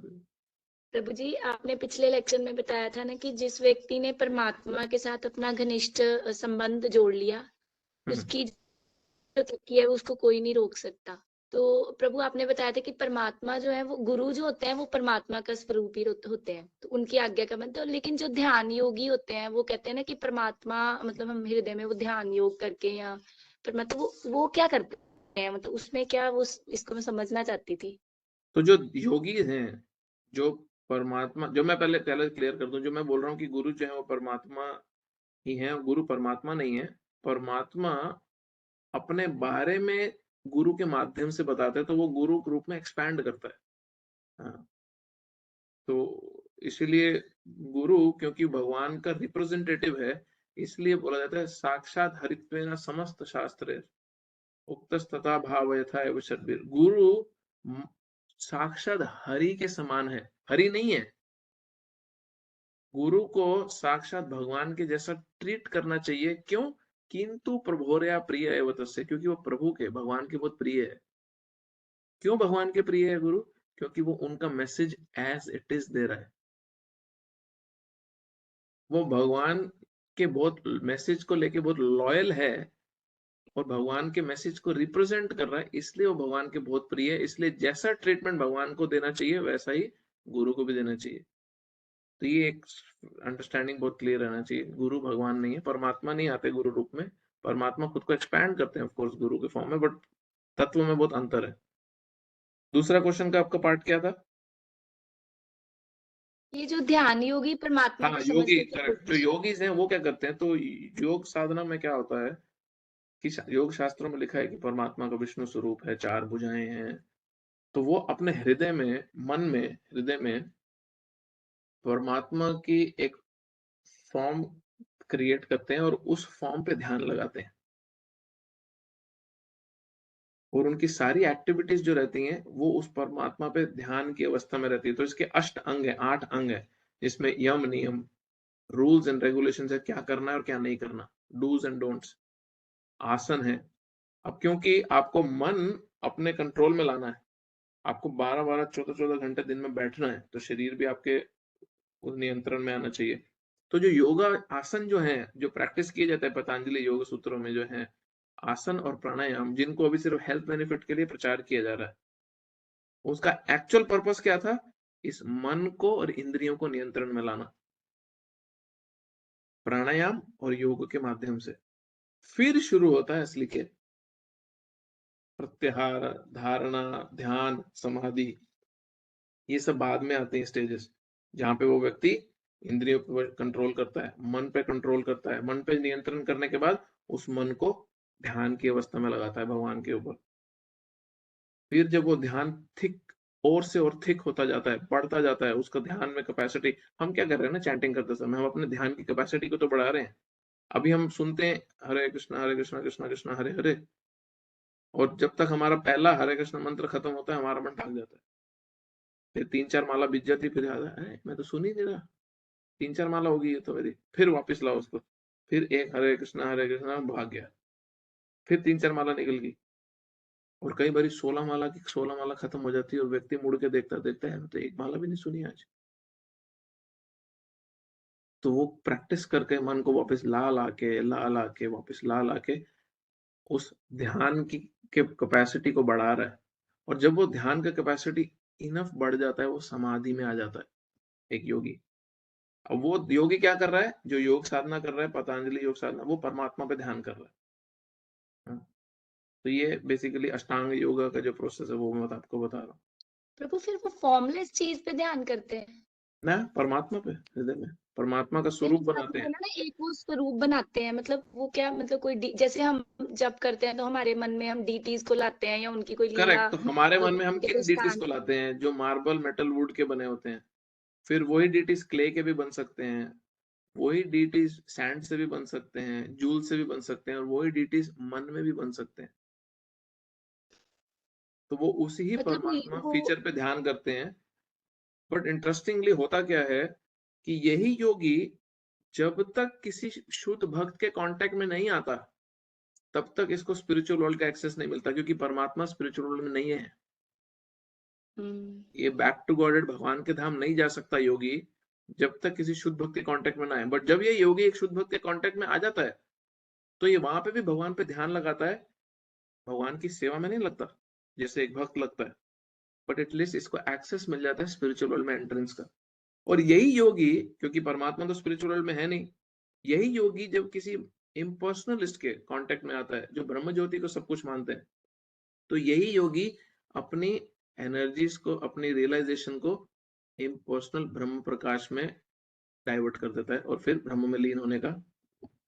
प्रभु जी, आपने पिछले लेक्चर में बताया था ना कि जिस व्यक्ति ने परमात्मा के साथ अपना घनिष्ठ संबंध जोड़ लिया, उसकी जो तरक्की है उसको कोई नहीं रोक सकता। तो प्रभु आपने बताया था कि परमात्मा जो है, वो गुरु जो होते हैं वो परमात्मा का स्वरूप ही होते हैं, तो उनकी आज्ञा का बनते हैं। लेकिन जो ध्यान योगी होते हैं वो कहते हैं ना कि परमात्मा मतलब हम हृदय में वो ध्यान योग करके या परमात्मा वो क्या करते हैं, मतलब उसमें क्या, वो इसको मैं समझना चाहती थी। तो जो योगी हैं, जो परमात्मा, जो मैं पहले क्लियर कर दूं, जो मैं बोल रहा हूँ कि गुरु जो है वो परमात्मा ही है, गुरु परमात्मा नहीं है। परमात्मा अपने बारे में गुरु के माध्यम से बताते हैं, तो वो गुरु के रूप में एक्सपैंड करता है। हाँ, तो इसीलिए गुरु क्योंकि भगवान का रिप्रेजेंटेटिव है, इसलिए बोला जाता है साक्षात हरित्वेन समस्त शास्त्रे उक्तस्तथा भाव यथा एव षड्भिर। गुरु साक्षात हरि के समान है, हरि नहीं है। गुरु को साक्षात भगवान के जैसा ट्रीट करना चाहिए। क्यों? किंतु प्रभोरया प्रिय एव तस्य, क्योंकि वो प्रभु के, भगवान के बहुत प्रिय है। क्यों भगवान के प्रिय है गुरु? क्योंकि वो उनका मैसेज एज इट इज दे रहा है। वो भगवान के बहुत मैसेज को लेके बहुत लॉयल है, और भगवान के मैसेज को रिप्रेजेंट कर रहा है, इसलिए वो भगवान के बहुत प्रिय है। इसलिए जैसा ट्रीटमेंट भगवान को देना चाहिए वैसा ही गुरु को भी देना चाहिए। तो ये एक अंडरस्टैंडिंग बहुत क्लियर रहना चाहिए। गुरु भगवान नहीं है, परमात्मा नहीं आते गुरु रूप में। परमात्मा खुद को एक्सपैंड करते हैं ऑफकोर्स गुरु के फॉर्म में, बट तत्व में बहुत अंतर है। दूसरा क्वेश्चन का आपका पार्ट क्या था? ये जो ध्यान योगी परमात्मा हाँ, को योगी, समझते थे, करेक्ट। जो योगीज हैं वो क्या करते हैं, तो योग साधना में क्या होता है कि योग शास्त्रों में लिखा है कि परमात्मा का विष्णु स्वरूप है, 4 भुजाएं हैं। तो वो अपने हृदय में, मन में, हृदय में परमात्मा की एक फॉर्म क्रिएट करते हैं और उस फॉर्म पे ध्यान लगाते हैं, और उनकी सारी एक्टिविटीज जो रहती हैं वो उस परमात्मा पे ध्यान की अवस्था में रहती है। तो इसके 8 अंग है, 8 अंग है, जिसमें यम नियम, रूल्स एंड रेगुलेशंस है, क्या करना है और क्या नहीं करना, डूज एंड डोंट्स, आसन है। अब क्योंकि आपको मन अपने कंट्रोल में लाना है, आपको 12-12, 14-14 घंटे दिन में बैठना है, तो शरीर भी आपके उस नियंत्रण में आना चाहिए। तो जो योगा आसन जो है, जो प्रैक्टिस किए जाते हैं पतंजलि योग सूत्रों में, जो है आसन और प्राणायाम, जिनको अभी सिर्फ हेल्थ बेनिफिट के लिए प्रचार किया जा रहा है, उसका एक्चुअल पर्पस क्या था? इस मन को और इंद्रियों को नियंत्रण में लाना, प्राणायाम और योग के माध्यम से। फिर शुरू होता है असली खेल, प्रत्याहार, धारणा, ध्यान, समाधि, ये सब बाद में आते हैं स्टेजेस, जहां पे वो व्यक्ति इंद्रियों पर कंट्रोल करता है, मन पे कंट्रोल करता है, मन पे नियंत्रण करने के बाद उस मन को ध्यान की अवस्था में लगाता है भगवान के ऊपर। फिर जब वो ध्यान थिक और से और थिक होता जाता है, बढ़ता जाता है, उसका ध्यान में कैपेसिटी, हम क्या कर रहे हैं ना, चैंटिंग करते समय हम अपने ध्यान की कैपेसिटी को तो बढ़ा रहे हैं। अभी हम सुनते हैं हरे कृष्णा कृष्णा कृष्णा हरे हरे, और जब तक हमारा पहला हरे कृष्ण मंत्र खत्म होता है, हमारा मन भाग जाता है। फिर 3-4 माला बीत जाती, फिर याद है मैं तो सुन ही नहीं रहा, 3-4 माला होगी ये तो मेरी, फिर वापस लाओ उसको, फिर एक हरे कृष्णा भाग गया, फिर 3-4 माला निकल गई, और कई बार 16 माला की 16 माला खत्म हो जाती है और व्यक्ति मुड़ के देखता है तो एक माला भी नहीं सुनी आज। तो वो प्रैक्टिस करके मन को वापस ला के वापस ला के उस ध्यान की के कैपेसिटी को बढ़ा रहा है, और जब वो ध्यान का कैपेसिटी इनफ बढ़ जाता है, वो समाधि में आ जाता है एक योगी। अब वो योगी क्या कर रहा है? जो योग साधना कर रहा है, पतंजलि योग साधना, वो परमात्मा पे ध्यान कर रहा है। तो ये बेसिकली अष्टांग योगा का जो प्रोसेस है वो मैं आपको बता रहा हूँ। प्रभु फिर वो फॉर्मलेस चीज पे ध्यान करते हैं ना, परमात्मा पे, हृदय में परमात्मा का स्वरूप बनाते हैं। ना, एक वो स्वरूप बनाते हैं, मतलब वो क्या, मतलब कोई जैसे हम जब करते हैं तो हमारे मन में हम डीटीज को लाते हैं या उनकी कोई लीला। करेक्ट। तो हमारे मन में हम उनके किन डीटीज दृष्टांत। को लाते हैं? जो मार्बल, मेटल, वुड के बने होते हैं। फिर वही डीटीज क्ले के भी बन सकते हैं, वही डीटीज सैंड से भी बन सकते हैं, जूल से भी बन सकते हैं, और वही डीटीज मन में भी बन सकते हैं। तो वो उसी ही मतलब परमात्मा वो फीचर पे ध्यान करते हैं। बट इंटरेस्टिंगली होता क्या है कि यही योगी जब तक किसी शुद्ध भक्त के कांटेक्ट में नहीं आता, तब तक इसको स्पिरिचुअल वर्ल्ड का एक्सेस नहीं मिलता, क्योंकि परमात्मा स्पिरिचुअल वर्ल्ड में नहीं है। ये बैक टू गॉडेड भगवान के धाम नहीं जा सकता योगी जब तक किसी शुद्ध भक्त के कांटेक्ट में ना आए। बट जब ये योगी एक शुद्ध भक्त के कांटेक्ट में आ जाता है, तो ये वहां पे भी भगवान पे ध्यान लगाता है, भगवान की सेवा में नहीं लगता जैसे एक भक्त लगता है, बट एटलीस्ट इसको एक्सेस मिल जाता है स्पिरिचुअल वर्ल्ड में एंट्रेंस का। और यही योगी, क्योंकि परमात्मा तो स्पिरिचुअल वर्ल्ड में है नहीं, यही योगी जब किसी इम्पर्सनलिस्ट के कांटेक्ट में आता है, जो ब्रह्म ज्योति को सब कुछ मानते हैं, तो यही योगी अपनी एनर्जीज को, अपनी रियलाइजेशन को इम्पर्सनल ब्रह्म प्रकाश में डाइवर्ट कर देता है, और फिर ब्रह्म में लीन होने का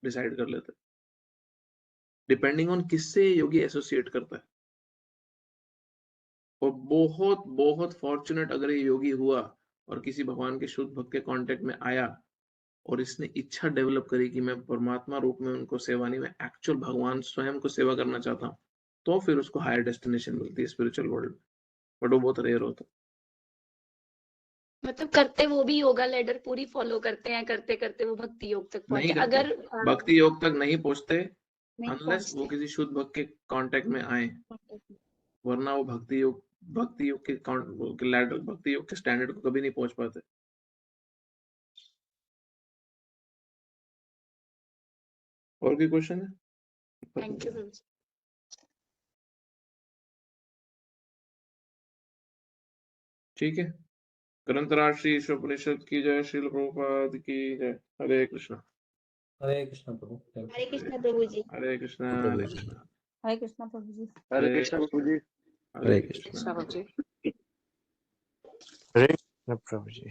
डिसाइड कर लेता है, डिपेंडिंग ऑन किससे योगी एसोसिएट करता है। और बहुत बहुत फॉर्चुनेट अगर ये योगी हुआ और किसी भगवान के शुद्ध भक्त के कांटेक्ट में आया, और इसने इच्छा डेवलप करी कि मैं परमात्मा रूप में उनको सेवा नहीं, मैं एक्चुअल भगवान स्वयं को सेवा करना चाहता हूँ, तो फिर उसको हायर डेस्टिनेशन मिलती है स्पिरिचुअल वर्ल्ड में। बट वो बहुत रेयर होता है। मतलब करते वो भी योगा लेडर पूरी फॉलो करते हैं, करते करते वो भक्ति योग तक नहीं पहुंचे। करते, अगर भक्ति योग तक नहीं पहुंचते नहीं अनलेस वो पहुंचते, किसी शुद्ध भक्त के कांटेक्ट में आए, वरना वो भक्ति योग के लैडर, भक्ति योग के स्टैंडर्ड को कभी नहीं पहुंच पाते। और भी क्वेश्चन है? थैंक यू प्रभु जी। ठीक है। ग्रंथराज श्री ईश्वरोपनिषद की जय, श्रील प्रभुपाद की जय। हरे कृष्णा। हरे कृष्ण प्रभु। हरे कृष्ण प्रभु जी। हरे कृष्णा। प्रभु जी। हरे कृष्णा प्रभु जी। हरे कृष्ण प्रभु जी। हरे हरे कृष्णा। कृष्णा प्रभु जी। हरे कृष्ण प्रभु जी।